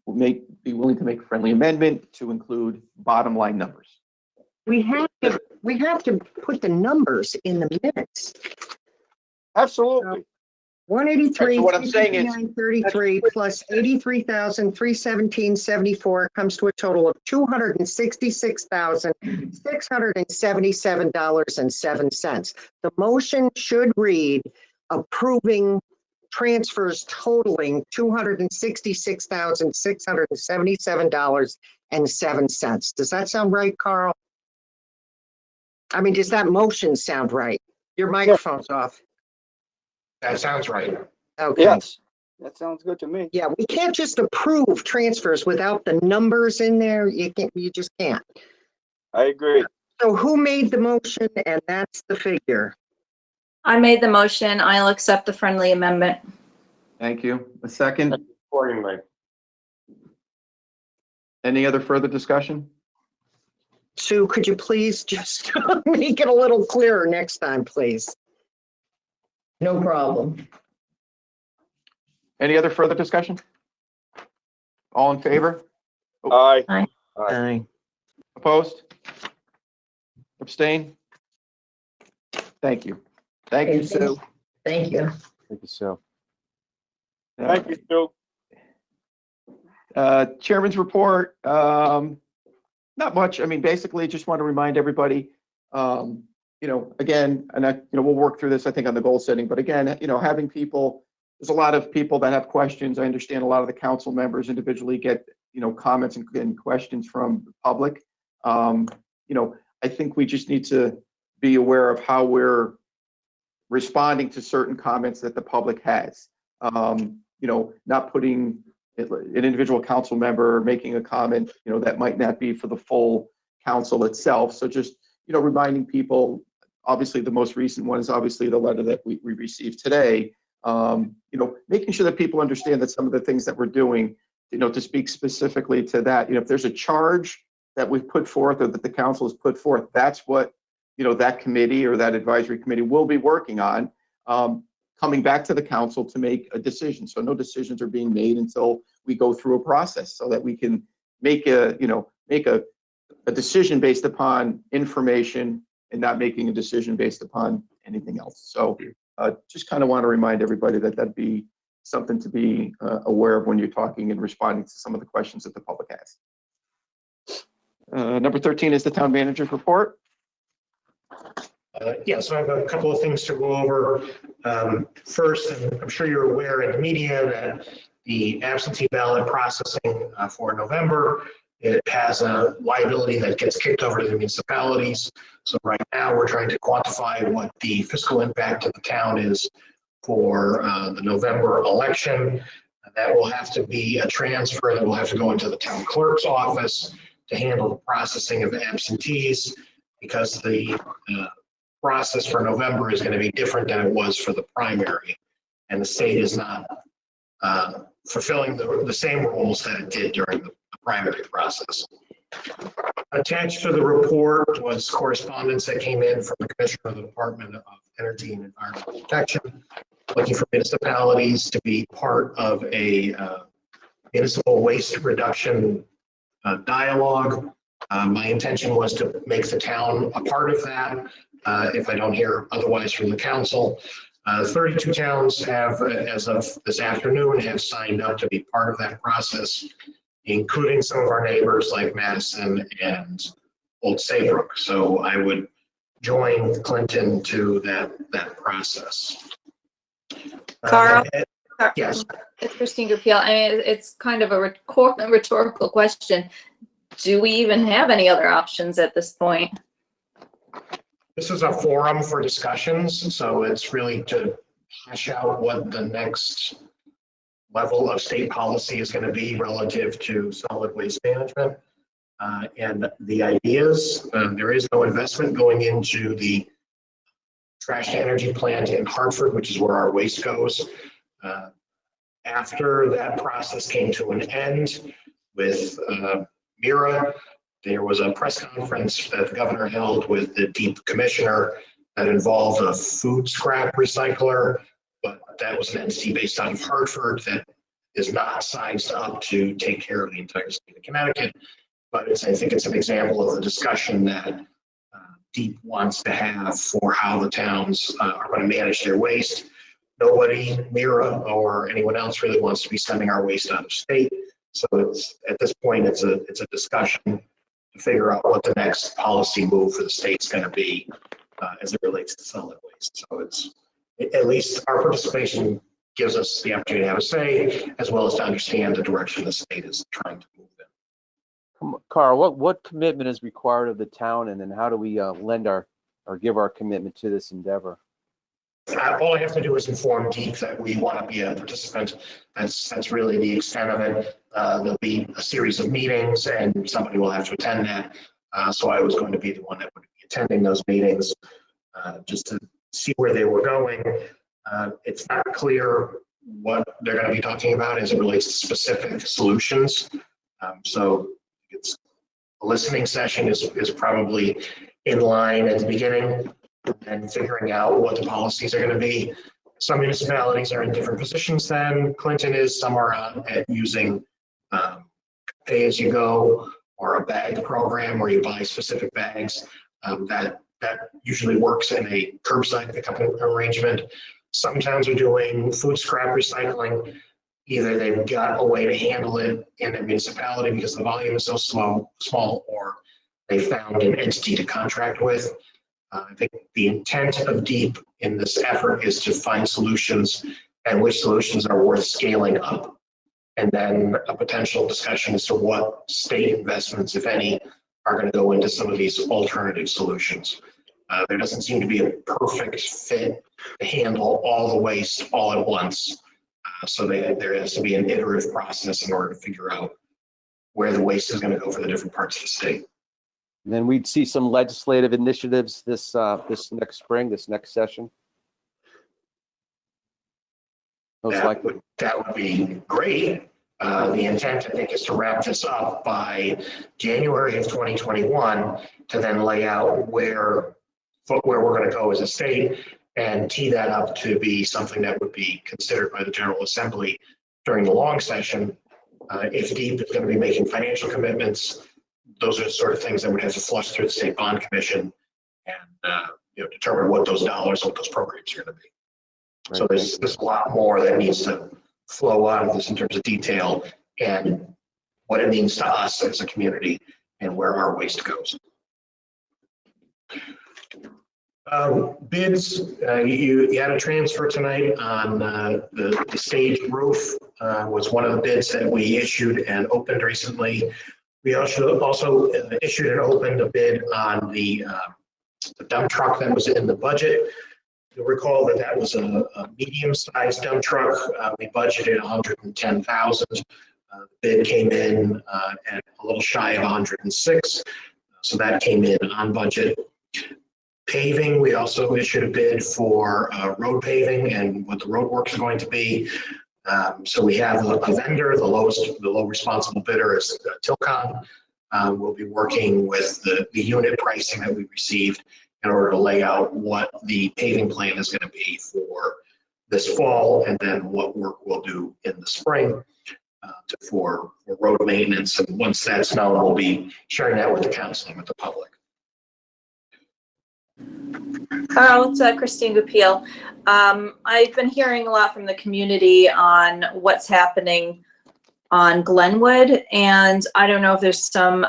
be willing to make a friendly amendment to include bottom line numbers? We have to put the numbers in the minutes. Absolutely. 183, So what I'm saying is- 33 plus 83,317.74 comes to a total of $266,677.07. The motion should read approving transfers totaling $266,677.07. Does that sound right, Carl? I mean, does that motion sound right? Your microphone's off. That sounds right. Okay. Yes. That sounds good to me. Yeah, we can't just approve transfers without the numbers in there. You just can't. I agree. So who made the motion, and that's the figure? I made the motion. I'll accept the friendly amendment. Thank you. A second. Accordingly. Any other further discussion? Sue, could you please just make it a little clearer next time, please? No problem. Any other further discussion? All in favor? Aye. Aye. Opposed? Abstain? Thank you. Thank you, Sue. Thank you. Thank you, Sue. Thank you, Stu. Chairman's report, not much. I mean, basically, just want to remind everybody, again, and we'll work through this, I think, on the goal setting, but again, having people, there's a lot of people that have questions. I understand a lot of the council members individually get, comments and questions from the public. I think we just need to be aware of how we're responding to certain comments that the public has. Not putting an individual council member making a comment, that might not be for the full council itself. So just, reminding people, obviously the most recent one is obviously the letter that we received today. Making sure that people understand that some of the things that we're doing, to speak specifically to that, if there's a charge that we've put forth or that the council has put forth, that's what, that committee or that advisory committee will be working on, coming back to the council to make a decision. So no decisions are being made until we go through a process so that we can make a decision based upon information and not making a decision based upon anything else. So just kind of want to remind everybody that that'd be something to be aware of when you're talking and responding to some of the questions that the public has. Number 13 is the town manager's report. So I have a couple of things to go over. First, and I'm sure you're aware in the media that the absentee ballot processing for November, it has a liability that gets kicked over to the municipalities. So right now we're trying to quantify what the fiscal impact of the town is for the November election. That will have to be a transfer that will have to go into the town clerk's office to handle the processing of the absentees, because the process for November is going to be different than it was for the primary. And the state is not fulfilling the same rules that it did during the primary process. Attached to the report was correspondence that came in from the Commissioner of the Department of Energy and Environmental Protection, looking for municipalities to be part of a municipal waste reduction dialogue. My intention was to make the town a part of that, if I don't hear otherwise from the council. 32 towns have, as of this afternoon, have signed up to be part of that process, including some of our neighbors like Madison and Old Saybrook. So I would join Clinton to that process. Carl? Yes. It's Christine Gurpiel. I mean, it's kind of a rhetorical question. Do we even have any other options at this point? This is a forum for discussions, so it's really to hash out what the next level of state policy is going to be relative to solid waste management. And the ideas, there is no investment going into the trash to energy plant in Hartford, which is where our waste goes. After that process came to an end with Mira, there was a press conference that the governor held with the DEEP commissioner that involved a food scrap recycler, but that was an entity based out of Hartford that is not sized up to take care of the entire state of Connecticut. But I think it's an example of the discussion that DEEP wants to have for how the towns are going to manage their waste. Nobody, Mira or anyone else, really wants to be sending our waste out of state. So it's, at this point, it's a discussion to figure out what the next policy move for the state's going to be as it relates to solid waste. So it's, at least our participation gives us the opportunity to have a say, as well as to understand the direction the state is trying to move in. Carl, what commitment is required of the town, and then how do we lend our or give our commitment to this endeavor? All I have to do is inform DEEP that we want to be a participant. That's really the extent of it. There'll be a series of meetings and somebody will have to attend that. So I was going to be the one that would be attending those meetings just to see where they were going. It's not clear what they're going to be talking about as it relates to specific solutions. So it's a listening session is probably in line at the beginning, and figuring out what the policies are going to be. Some municipalities are in different positions than Clinton is. Some are at using pay as you go or a bag program where you buy specific bags. That usually works in a curbside pickup arrangement. Some towns are doing food scrap recycling. either they've got a way to handle it in their municipality because the volume is so small, or they found an entity to contract with. I think the intent of DEEP in this effort is to find solutions and which solutions are worth scaling up. And then a potential discussion as to what state investments, if any, are going to go into some of these alternative solutions. There doesn't seem to be a perfect fit to handle all the waste all at once. So there has to be an iterative process in order to figure out where the waste is going to go for the different parts of the state. And then we'd see some legislative initiatives this next spring, this next session. Most likely. That would be great. The intent, I think, is to wrap this up by January of 2021 to then lay out where we're going to go as a state and tee that up to be something that would be considered by the General Assembly during the long session. If DEEP is going to be making financial commitments, those are the sort of things that would have to flush through the State Bond Commission and determine what those dollars, what those programs are going to be. Right. So there's a lot more that needs to flow out of this in terms of detail and what it means to us as a community and where our waste goes. Bids, you had a transfer tonight on the stage roof was one of the bids that we issued and opened recently. We also issued and opened a bid on the dump truck that was in the budget. You'll recall that was a medium-sized dump truck. We budgeted $110,000. The bid came in at a little shy of 106, so that came in on budget. Paving, we also issued a bid for road paving and what the road work is going to be. So we have a vendor, the low responsible bidder is Tilcon. We'll be working with the unit pricing that we received in order to lay out what the paving plan is going to be for this fall, and then what work we'll do in the spring for road maintenance. And once that's known, we'll be sharing that with the council and with the public. Carl, it's Christine Goupil. I've been hearing a lot from the community on what's happening on Glenwood, and I don't know if there's some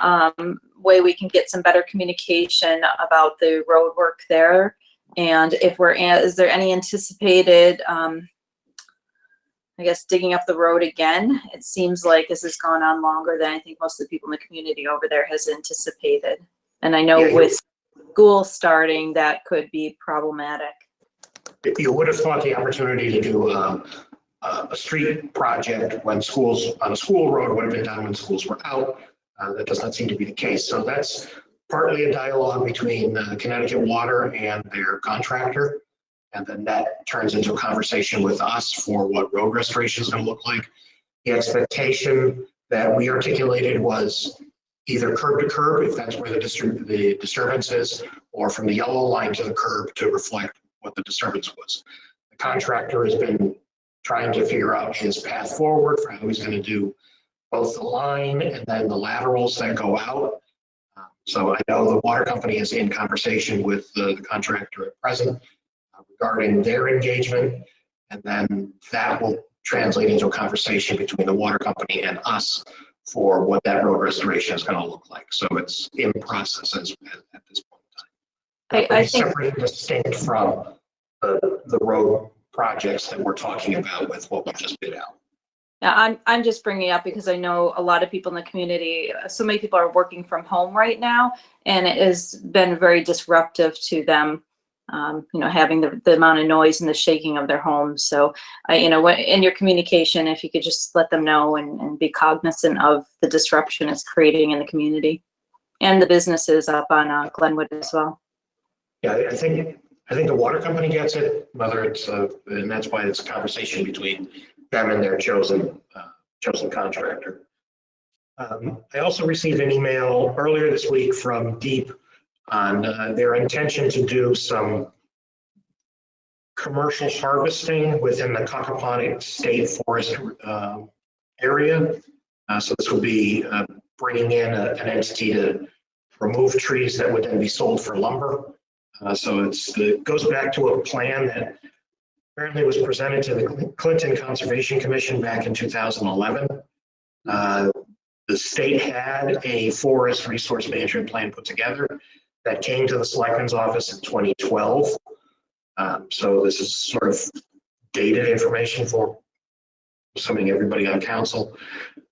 way we can get some better communication about the road work there, and if is there any anticipated, I guess, digging up the road again? It seems like this has gone on longer than I think most of the people in the community over there has anticipated, and I know with school starting, that could be problematic. You would have thought the opportunity to do a street project when schools on a school road would have been done when schools were out. That does not seem to be the case. So that's partly a dialogue between Connecticut Water and their contractor. And then that turns into a conversation with us for what road restoration is going to look like. The expectation that we articulated was either curb to curb, if that's where the disturbance is, or from the yellow line to the curb to reflect what the disturbance was. The contractor has been trying to figure out his path forward for how he's going to do both the line and then the laterals that go out. So I know the water company is in conversation with the contractor at present regarding their engagement, and then that will translate into a conversation between the water company and us for what that road restoration is going to look like. So it's in process at this point in time. I think separate and distinct from the road projects that we're talking about with what we just bid out. Yeah, I'm just bringing it up because I know a lot of people in the community, so many people are working from home right now, and it has been very disruptive to them, having the amount of noise and the shaking of their homes. So, in your communication, if you could just let them know and be cognizant of the disruption it's creating in the community and the businesses up on Glenwood as well. Yeah, I think the water company gets it, whether it's, and that's why it's a conversation between them and their chosen contractor. I also received an email earlier this week from DEEP on their intention to do some commercial harvesting within the Cacaponic State Forest area. So this will be bringing in an entity to remove trees that would then be sold for lumber. So it goes back to a plan that Apparently was presented to the Clinton Conservation Commission back in 2011. The state had a forest resource management plan put together that came to the selectman's office in 2012. So this is sort of dated information for assuming everybody on council.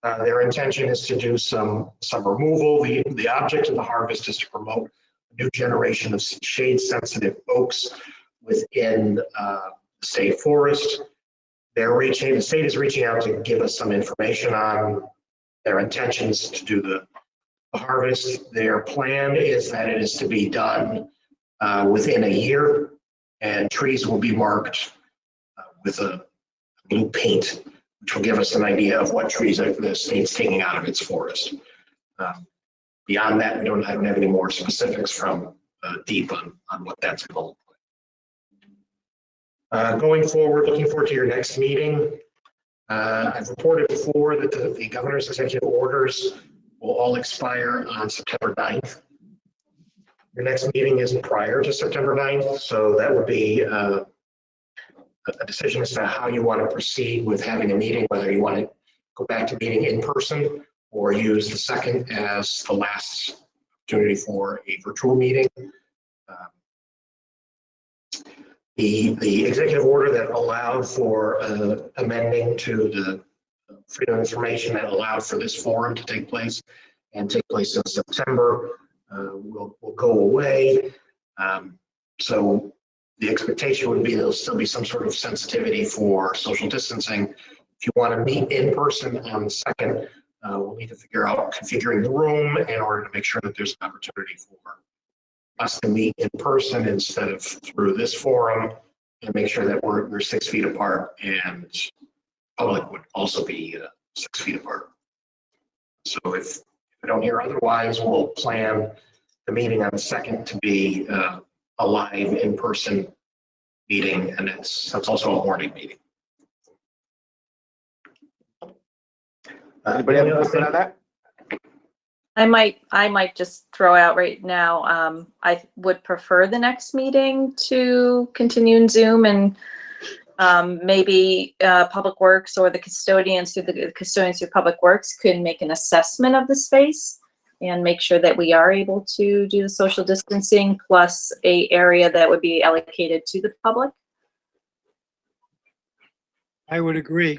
Their intention is to do some removal. The object of the harvest is to promote a new generation of shade-sensitive oaks within the state forest. The state is reaching out to give us some information on their intentions to do the harvest. Their plan is that it is to be done within a year, and trees will be marked with a blue paint, which will give us an idea of what trees the state's taking out of its forest. Beyond that, I don't have any more specifics from Deep on what that's going to look like. Going forward, looking forward to your next meeting. I've reported before that the governor's executive orders will all expire on September 9th. Your next meeting is prior to September 9th, so that would be a decision as to how you want to proceed with having a meeting, whether you want to go back to meeting in person or use the second as the last opportunity for a virtual meeting. The executive order that allowed for amending to the Freedom of Information that allowed for this forum to take place in September will go away. So the expectation would be there'll still be some sort of sensitivity for social distancing. If you want to meet in person on the second, we'll need to figure out configuring the room in order to make sure that there's an opportunity for us to meet in person instead of through this forum, and make sure that we're 6 feet apart, and public would also be 6 feet apart. So if I don't hear otherwise, we'll plan the meeting on the second to be a live in-person meeting, and that's also a morning meeting. Anybody have a comment on that? I might just throw out right now, I would prefer the next meeting to continue in Zoom, and maybe Public Works or the custodians through Public Works could make an assessment of the space and make sure that we are able to do the social distancing plus a area that would be allocated to the public. I would agree.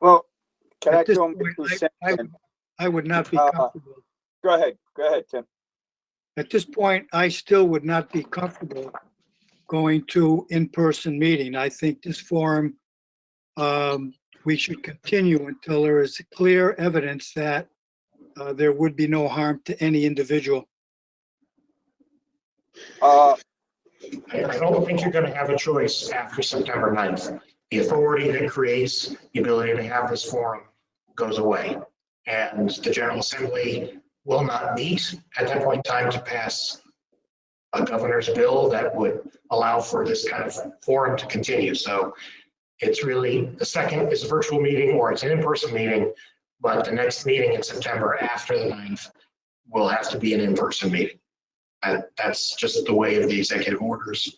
Well, can I At this throw point, my 2 cents in? I would not be comfortable. Go ahead, Tim. At this point, I still would not be comfortable going to in-person meeting. I think this forum, we should continue until there is clear evidence that there would be no harm to any individual. I don't think you're going to have a choice after September 9th. The authority that creates the ability to have this forum goes away, and the General Assembly will not meet at that point in time to pass a governor's bill that would allow for this kind of forum to continue. So it's really, the second is a virtual meeting or it's an in-person meeting, but the next meeting in September after the 9th will have to be an in-person meeting. That's just the way of the executive orders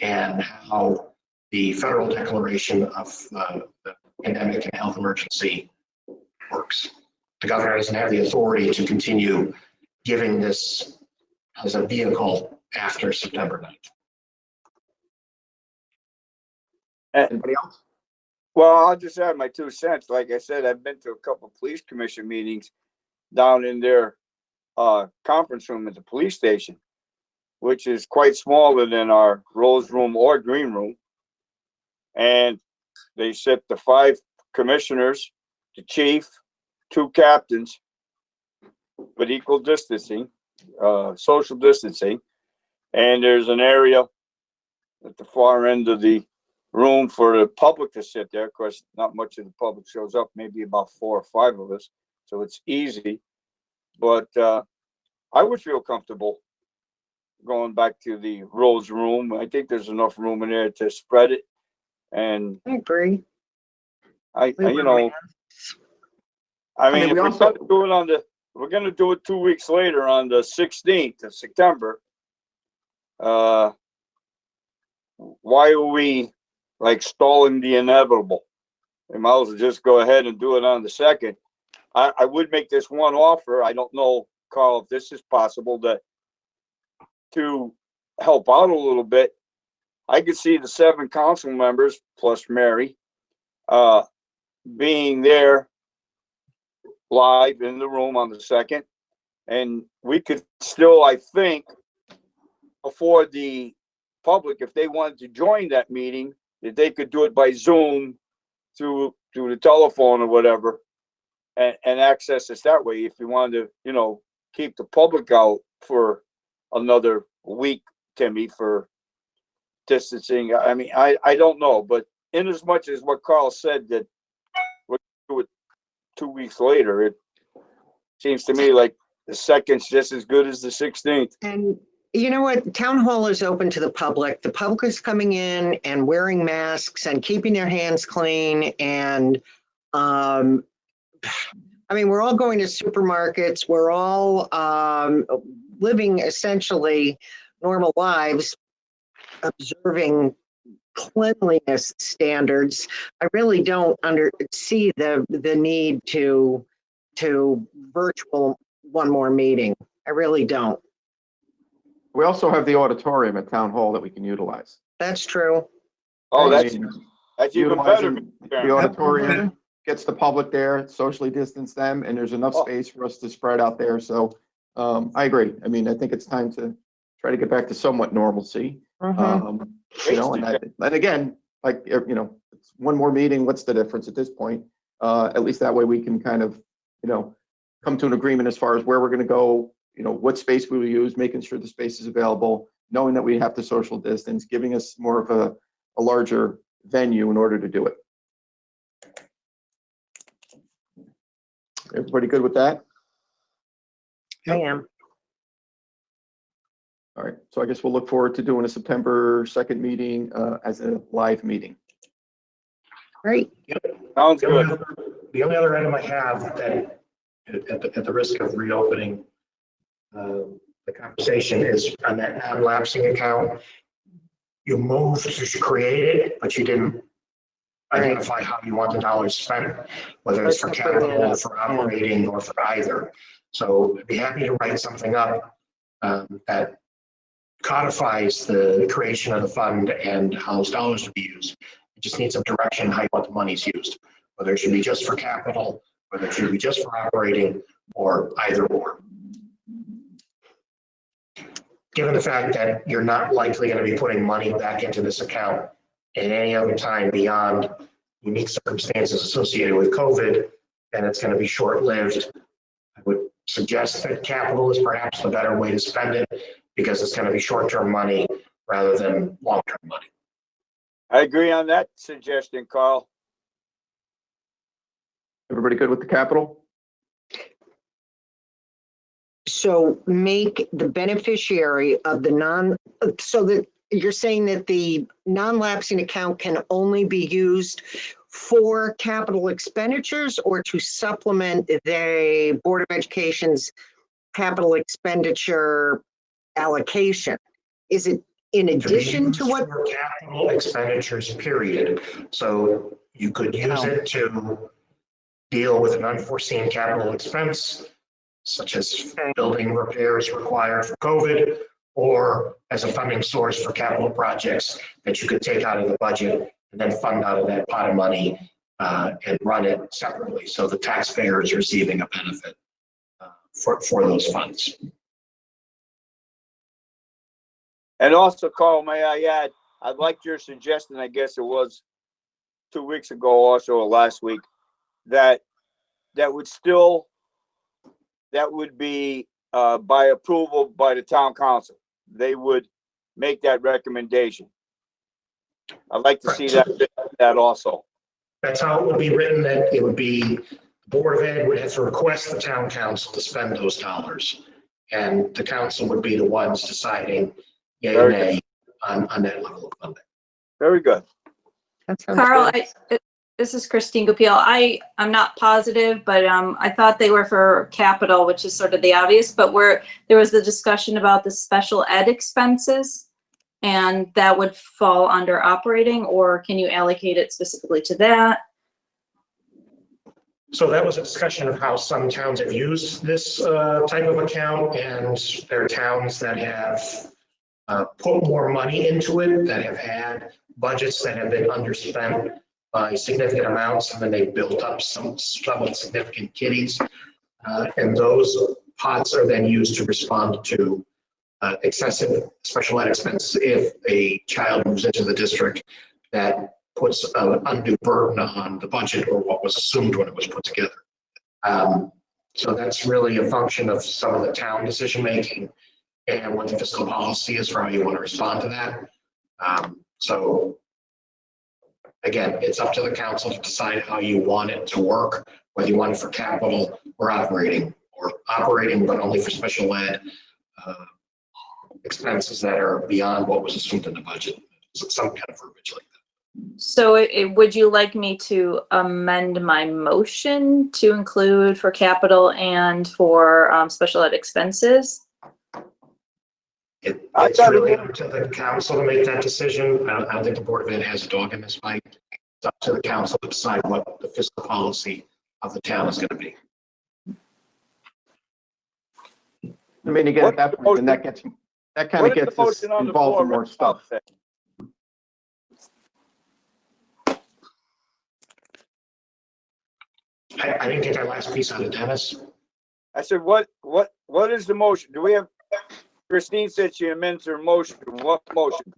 and how the federal declaration of the pandemic and health emergency works. The governor doesn't have the authority to continue giving this as a vehicle after September 9th. Anybody else? Well, I'll just add my 2 cents. Like I said, I've been to a couple of police commission meetings down in their conference room at the police station, which is quite smaller than our Rose Room or Green Room. And they sit the 5 commissioners, the chief, 2 captains, with equal distancing, social distancing. And there's an area at the far end of the room for the public to sit there. Of course, not much of the public shows up, maybe about 4 or 5 of us. So it's easy. But I would feel comfortable going back to the Rose Room. I think there's enough room in there to spread it. And I agree. I mean, if we're going to do it we're going to do it 2 weeks later on the 16th of September. why are we like stalling the inevitable? We might as well just go ahead and do it on the second. I would make this one offer. I don't know, Carl, if this is possible, to help out a little bit. I could see the 7 council members plus Mary being there live in the room on the second. And we could still, I think, afford the public, if they wanted to join that meeting, that they could do it by Zoom through the telephone or whatever, and access us that way. If you wanted to, you know, keep the public out for another week, Timmy, for distancing. I mean, I don't know, but in as much as what Carl said, that we'll do it 2 weeks later, it seems to me like the second's just as good as the 16th. And you know what? Town hall is open to the public. The public is coming in and wearing masks and keeping their hands clean. And I mean, we're all going to supermarkets. We're all living essentially normal lives, observing cleanliness standards. I really don't see the need to virtual one more meeting. I really don't. We also have the auditorium at Town Hall that we can utilize. That's true. Oh, I that's mean, even better. utilizing the auditorium gets the public there, socially distance them, and there's enough space for us to spread out there. So I agree. I mean, I think it's time to try to get back to somewhat normalcy. You know, and again, like, you know, it's one more meeting. What's the difference at this point? At least that way we can kind of, you know, come to an agreement as far as where we're going to go, you know, what space we will use, making sure the space is available, knowing that we have to social distance, giving us more of a larger venue in order to do it. Everybody good with that? I am. All right, so I guess we'll look forward to doing a September 2nd meeting as a live meeting. Great. Sounds good. The only other item I have that, at the risk of reopening the conversation, is on that non-lapsing account. You moved to create it, but you didn't identify how you want the dollars spent, whether it's for capital, for operating, or for either. So I'd be happy to write something up that codifies the creation of the fund and how those dollars will be used. It just needs some direction how you want the money's used, whether it should be just for capital, whether it should be just for operating, or either or. Given the fact that you're not likely going to be putting money back into this account at any other time beyond unique circumstances associated with COVID, and it's going to be short-lived, I would suggest that capital is perhaps the better way to spend it, because it's going to be short-term money rather than long-term money. I agree on that suggestion, Carl. Everybody good with the capital? So make the beneficiary of the so that you're saying that the non-lapsing account can only be used for capital expenditures or to supplement the Board of Education's capital expenditure allocation? Is it in addition to what? For capital expenditures, period. So you could use it to deal with an unforeseen capital expense, such as building repairs required for COVID, or as a funding source for capital projects that you could take out of the budget and then fund out of that pot of money and run it separately. So the taxpayer is receiving a benefit for those funds. And also, Carl, may I add, I liked your suggestion, I guess it was 2 weeks ago also, or last week, that would be by approval by the town council. They would make that recommendation. I'd like to see that also. That's how it would be written, that it would be, the Board of Ed would have to request the town council to spend those dollars. And the council would be the ones deciding yay or nay on that level of funding. Very good. That sounds Carl, good. this is Christine Goupil. I'm not positive, but I thought they were for capital, which is sort of the obvious, but there was the discussion about the special ed expenses. and that would fall under operating, or can you allocate it specifically to that? So that was a discussion of how some towns have used this type of account, and there are towns that have put more money into it, that have had budgets that have been underspent by significant amounts, and then they built up some somewhat significant kitties. And those pots are then used to respond to excessive special ed expenses if a child moves into the district that puts an undue burden on the budget or what was assumed when it was put together. So that's really a function of some of the town decision-making and what the fiscal policy is for how you want to respond to that. So again, it's up to the council to decide how you want it to work, whether you want it for capital or operating, but only for special ed expenses that are beyond what was assumed in the budget. So some kind of verbiage like that. So would you like me to amend my motion to include for capital and for special ed expenses? It's really up to the council to make that decision. I don't think the Board of Ed has a dog in this fight. It's up to the council to decide what the fiscal policy of the town is going to be. I mean, again, at that point, then that kind of gets us involved in more stuff. I didn't get that last piece out of Dennis. I said, what is the motion? Do we have, Christine said she amends her motion. What motion?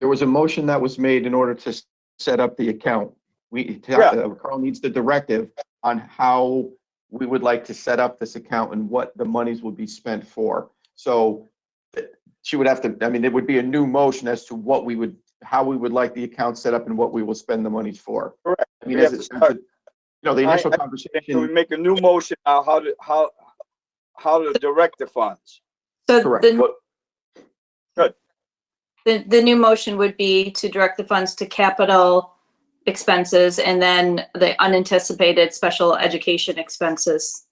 There was a motion that was made in order to set up the account. Carl needs the directive on how we would like to set up this account and what the monies would be spent for. So she would have to, I mean, it would be a new motion as to how we would like the account set up and what we will spend the monies for. Correct. I mean, the initial conversation. Can we make a new motion now, how to direct the funds? So Correct. the new motion would be to direct the funds to capital expenses and then the unanticipated special education expenses.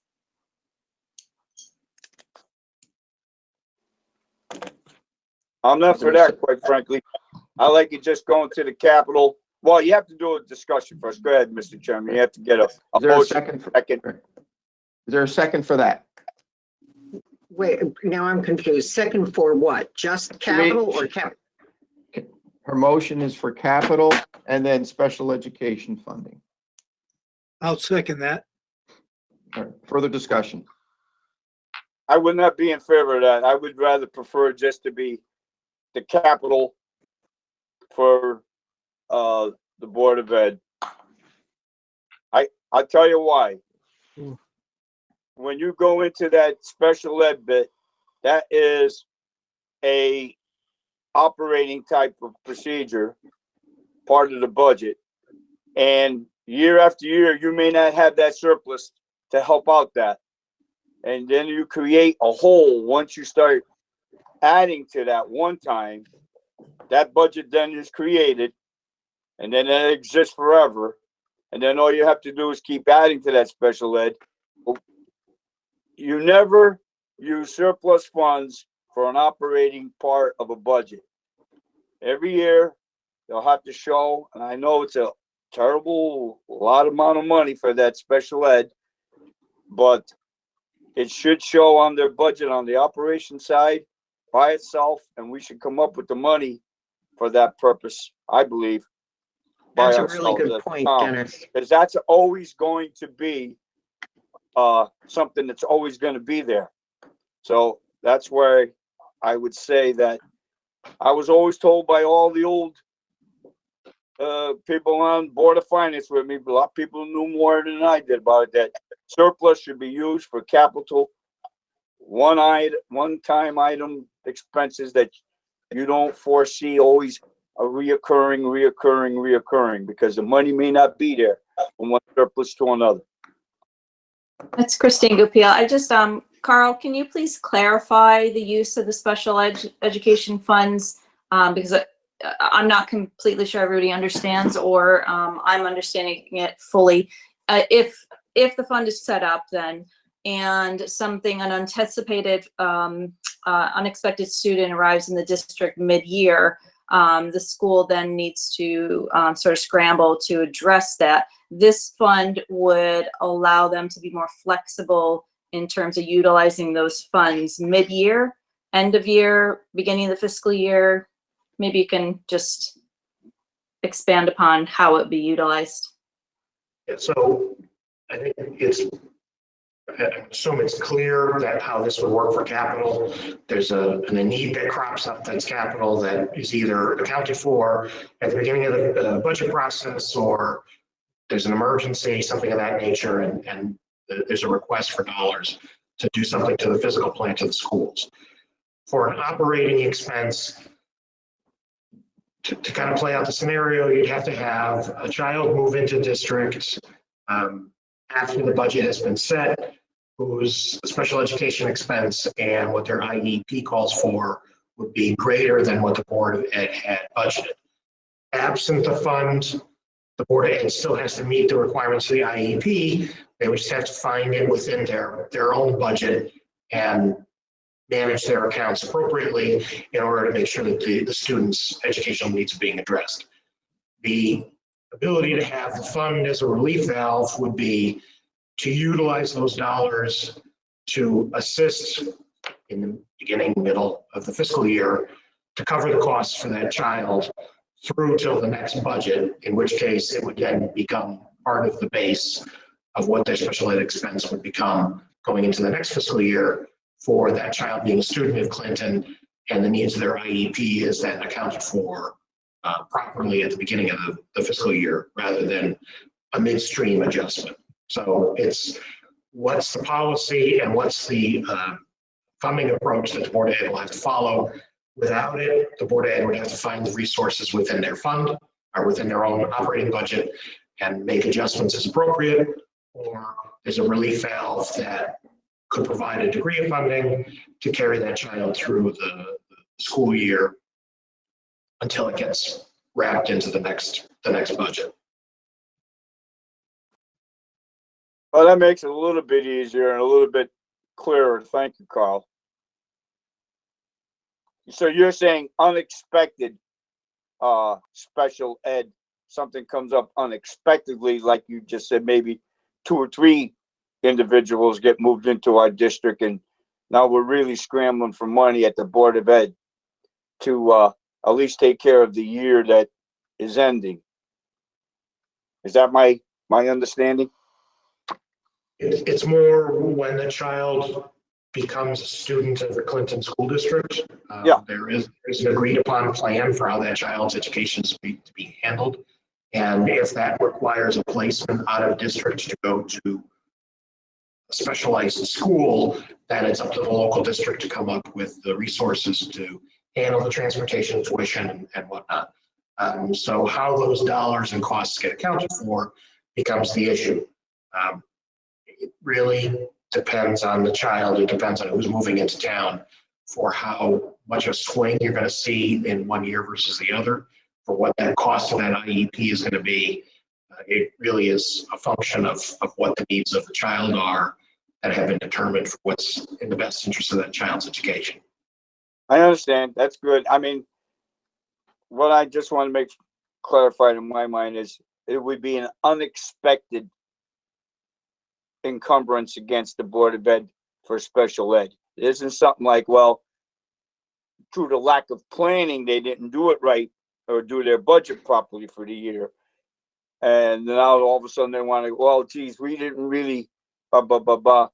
I'm not for that, quite frankly. I like it just going to the capital. Well, you have to do a discussion first. Go ahead, Mr. Chairman. You have to get a Is there a motion. second? Second. Is there a second for that? Wait, now I'm confused. Second for what? Just capital or cap? Her motion is for capital and then special education funding. I'll second that. All right, further discussion. I would not be in favor of that. I would rather prefer just to be the capital for the Board of Ed. I'll tell you why. When you go into that special ed bit, that is a operating type of procedure, part of the budget. And year after year, you may not have that surplus to help out that. And then you create a hole once you start adding to that one time. That budget then is created, and then it exists forever. And then all you have to do is keep adding to that special ed. You never use surplus funds for an operating part of a budget. Every year, they'll have to show, and I know it's a terrible, lot amount of money for that special ed, but it should show on their budget on the operation side by itself, and we should come up with the money for that purpose, I believe. That's a really good point, Dennis. Because that's always going to be something that's always going to be there. So that's where I would say that I was always told by all the old people on Board of Finance with me, a lot of people knew more than I did about it, that surplus should be used for capital, one-time item expenses that you don't foresee always a reoccurring, because the money may not be there from one surplus to another. That's Christine Goupil. I just, Carl, can you please clarify the use of the special education funds? Because I'm not completely sure everybody understands, or I'm understanding it fully. If if the fund is set up then, and an unanticipated, unexpected student arrives in the district mid-year, the school then needs to sort of scramble to address that. This fund would allow them to be more flexible in terms of utilizing those funds mid-year, end of year, beginning of the fiscal year. Maybe you can just expand upon how it be utilized. Yeah, so I think I assume it's clear that how this would work for capital. There's a need that crops up that's capital that is either accounted for at the beginning of the budget process, or there's an emergency, something of that nature, and there's a request for dollars to do something to the physical plant of the schools. For an operating expense, to kind of play out the scenario, you'd have to have a child move into districts after the budget has been set, whose special education expense and what their IEP calls for would be greater than what the Board of Ed had budgeted. Absent the fund, the Board of Ed still has to meet the requirements of the IEP. They would just have to find it within their own budget and manage their accounts appropriately in order to make sure that the students' educational needs are being addressed. The ability to have the fund as a relief valve would be to utilize those dollars to assist in the beginning, middle of the fiscal year to cover the costs for that child through till the next budget, in which case it would then become part of the base of what their special ed expense would become going into the next fiscal year for that child being a student of Clinton, and the needs of their IEP is then accounted for properly at the beginning of the fiscal year rather than a midstream adjustment. So it's what's the policy and what's the funding approach that the Board of Ed will have to follow. Without it, the Board of Ed would have to find the resources within their fund or within their own operating budget and make adjustments as appropriate, or there's a relief valve that could provide a degree of funding to carry that child through the school year until it gets wrapped into the next budget. Well, that makes it a little bit easier and a little bit clearer. Thank you, Carl. So you're saying unexpected special ed, something comes up unexpectedly, like you just said, maybe 2 or 3 individuals get moved into our district, and now we're really scrambling for money at the Board of Ed to at least take care of the year that is ending. Is that my understanding? It's more when the child becomes a student of the Clinton School District. Yeah. There's an agreed upon plan for how that child's education is to be handled. And if that requires a placement out of district to go to a specialized school, then it's up to the local district to come up with the resources to handle the transportation, tuition, and whatnot. So how those dollars and costs get accounted for becomes the issue. It really depends on the child. It depends on who's moving into town for how much of a swing you're going to see in one year versus the other, for what that cost of that IEP is going to be. It really is a function of what the needs of the child are that have been determined for what's in the best interest of that child's education. I understand. That's good. I mean, what I just want to make clarified in my mind is it would be an unexpected encumbrance against the Board of Ed for special ed. It isn't something like, well, through the lack of planning, they didn't do it right or do their budget properly for the year. And now all of a sudden they want to, well, geez, we didn't really, blah, blah, blah, blah.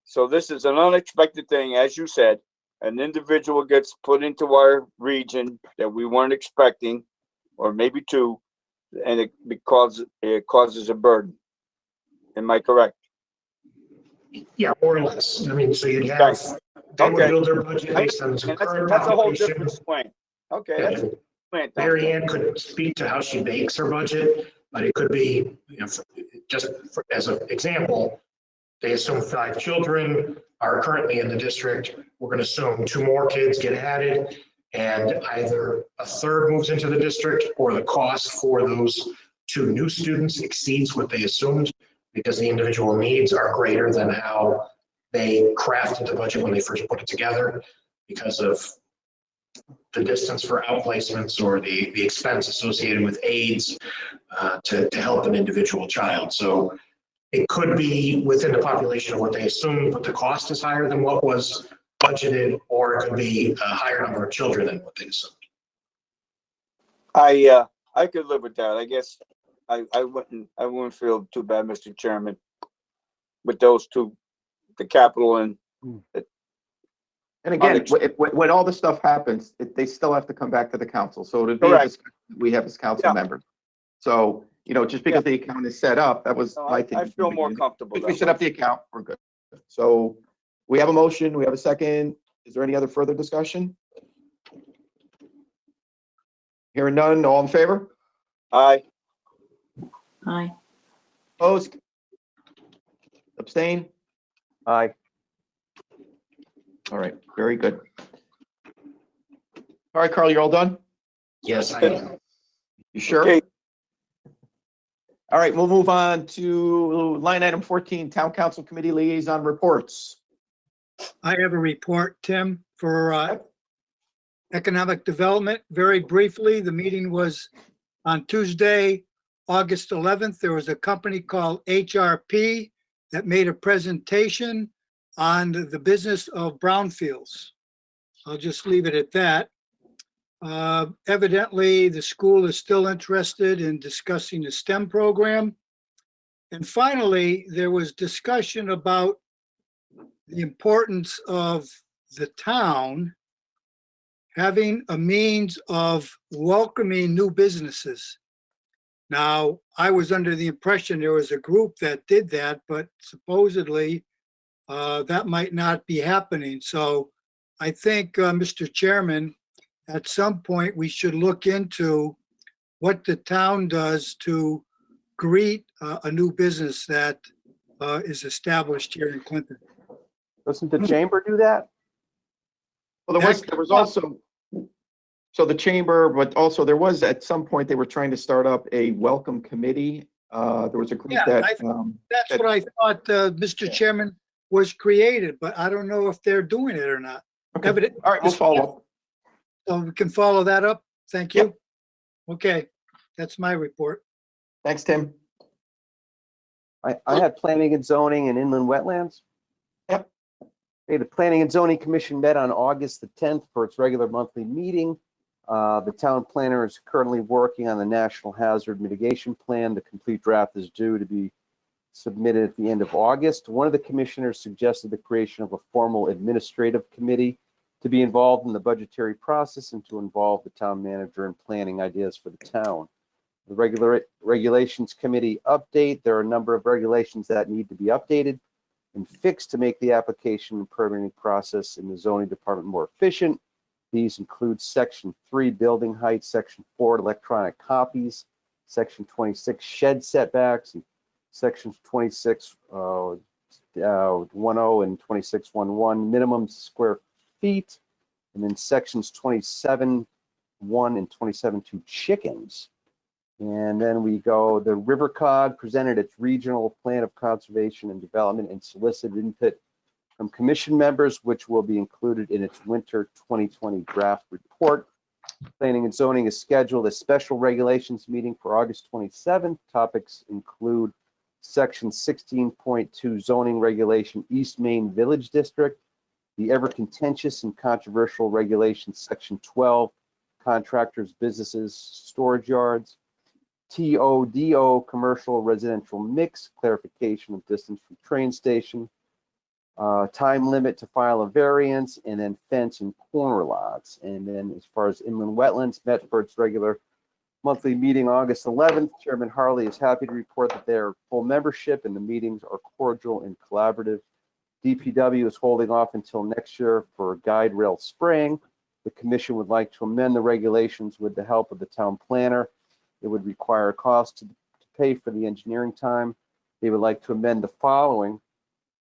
So this is an unexpected thing, as you said. An individual gets put into our region that we weren't expecting, or maybe 2, and it causes a burden. Am I correct? Yeah, more or less. I mean, so you'd have, they would build their budget based on the current That's a whole population. different swing. Okay, Yeah. that's a plan. Mary Ann could speak to how she makes her budget, but it could be, as an example, they assume 5 children are currently in the district. We're going to assume 2 more kids get added, and either a third moves into the district or the cost for those 2 new students exceeds what they assumed. because the individual needs are greater than how they crafted the budget when they first put it together because of the distance for outplacements or the expense associated with aids to help an individual child. So it could be within the population of what they assumed, but the cost is higher than what was budgeted, or it could be a higher number of children than what they assumed. I could live with that. I guess I wouldn't feel too bad, Mr. Chairman, with those two, the capital and And again, when all this stuff happens, they still have to come back to the council. So it'd be a Correct. discussion we have as council Yeah. members. So, just because the account is set up, that was No, my I thing. feel more comfortable. If we that set way. up the account, we're good. So we have a motion, we have a second. Is there any other further discussion? Hearing none, all in favor? Aye. Aye. Opposed? Abstain? Aye. All right, very good. All right, Carl, you're all done? Yes, I am. You sure? Okay. All right, we'll move on to line item 14, Town Council Committee Liaison Reports. I have a report, Tim, for economic development. Very briefly, the meeting was on Tuesday, August 11th. There was a company called HRP that made a presentation on the business of brownfields. I'll just leave it at that. Evidently, the school is still interested in discussing the STEM program. And finally, there was discussion about the importance of the town having a means of welcoming new businesses. Now, I was under the impression there was a group that did that, but supposedly that might not be happening. So I think, Mr. Chairman, at some point, we should look into what the town does to greet a new business that is established here in Clinton. Doesn't the chamber do that? Well, there was also, so the chamber, but also there was, at some point, they were trying to start up a welcome committee. There was a group Yeah, that, That's what I thought, Mr. Chairman, was created, but I don't know if they're doing it or not. okay. Evident- All right, we'll follow up. So we can follow that up. Thank you. Okay, that's my report. Thanks, Tim. I had planning and zoning and inland wetlands. Yep. Okay, the Planning and Zoning Commission met on August the 10th for its regular monthly meeting. The town planner is currently working on the National Hazard Mitigation Plan. The complete draft is due to be submitted at the end of August. One of the commissioners suggested the creation of a formal administrative committee to be involved in the budgetary process and to involve the town manager in planning ideas for the town. The regulations committee update. There are a number of regulations that need to be updated and fixed to make the application and permitting process in the zoning department more efficient. These include Section 3 building height, Section 4 electronic copies, Section 26 shed setbacks, and Sections 26.10 and 26.11 minimum square feet, and then Sections 27.1 and 27.2 chickens. And then we go, the River Cog presented its regional plan of conservation and development and solicited input from commission members, which will be included in its winter 2020 draft report. Planning and zoning is scheduled a special regulations meeting for August 27th. Topics include Section 16.2 zoning regulation, East Main Village District, the ever contentious and controversial regulations, Section 12, contractors, businesses, storage yards, TODO, commercial residential mix, clarification of distance from train station, time limit to file a variance, and then fence and corner lots. And then as far as inland wetlands, met for its regular monthly meeting August 11th. Chairman Harley is happy to report that their full membership and the meetings are cordial and collaborative. DPW is holding off until next year for guide rail spraying. The commission would like to amend the regulations with the help of the town planner. It would require a cost to pay for the engineering time. They would like to amend the following.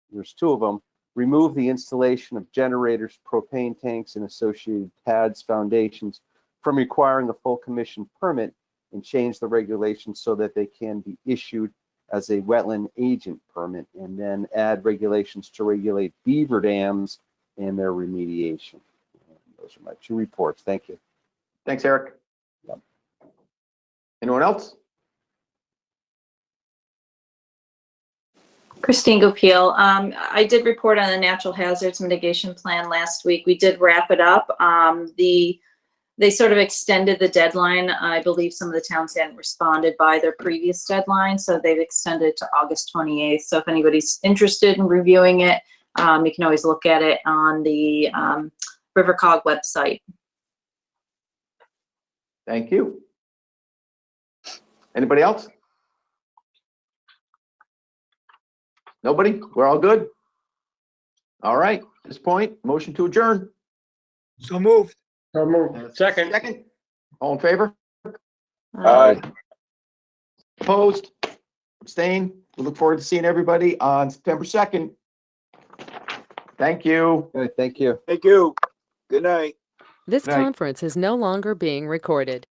There's two of them. Remove the installation of generators, propane tanks, and associated pads, foundations from requiring a full commission permit, and change the regulations so that they can be issued as a wetland agent permit, and then add regulations to regulate beaver dams and their remediation. And those are my 2 reports. Thank you. Thanks, Eric. Yep. Anyone else? Christine Goupil. I did report on the natural hazards mitigation plan last week. We did wrap it up. They sort of extended the deadline. I believe some of the towns hadn't responded by their previous deadline, so they've extended to August 28th. So if anybody's interested in reviewing it, you can always look at it on the RiverCog website. Thank you. Anybody else? Nobody? We're all good? All right, at this point, motion to adjourn. So moved. So moved. Second. Second. All in favor? Aye. Opposed? Abstain? We look forward to seeing everybody on September 2nd. Thank you. Good, thank you. Thank you. Good night. This Good night. conference is no longer being recorded.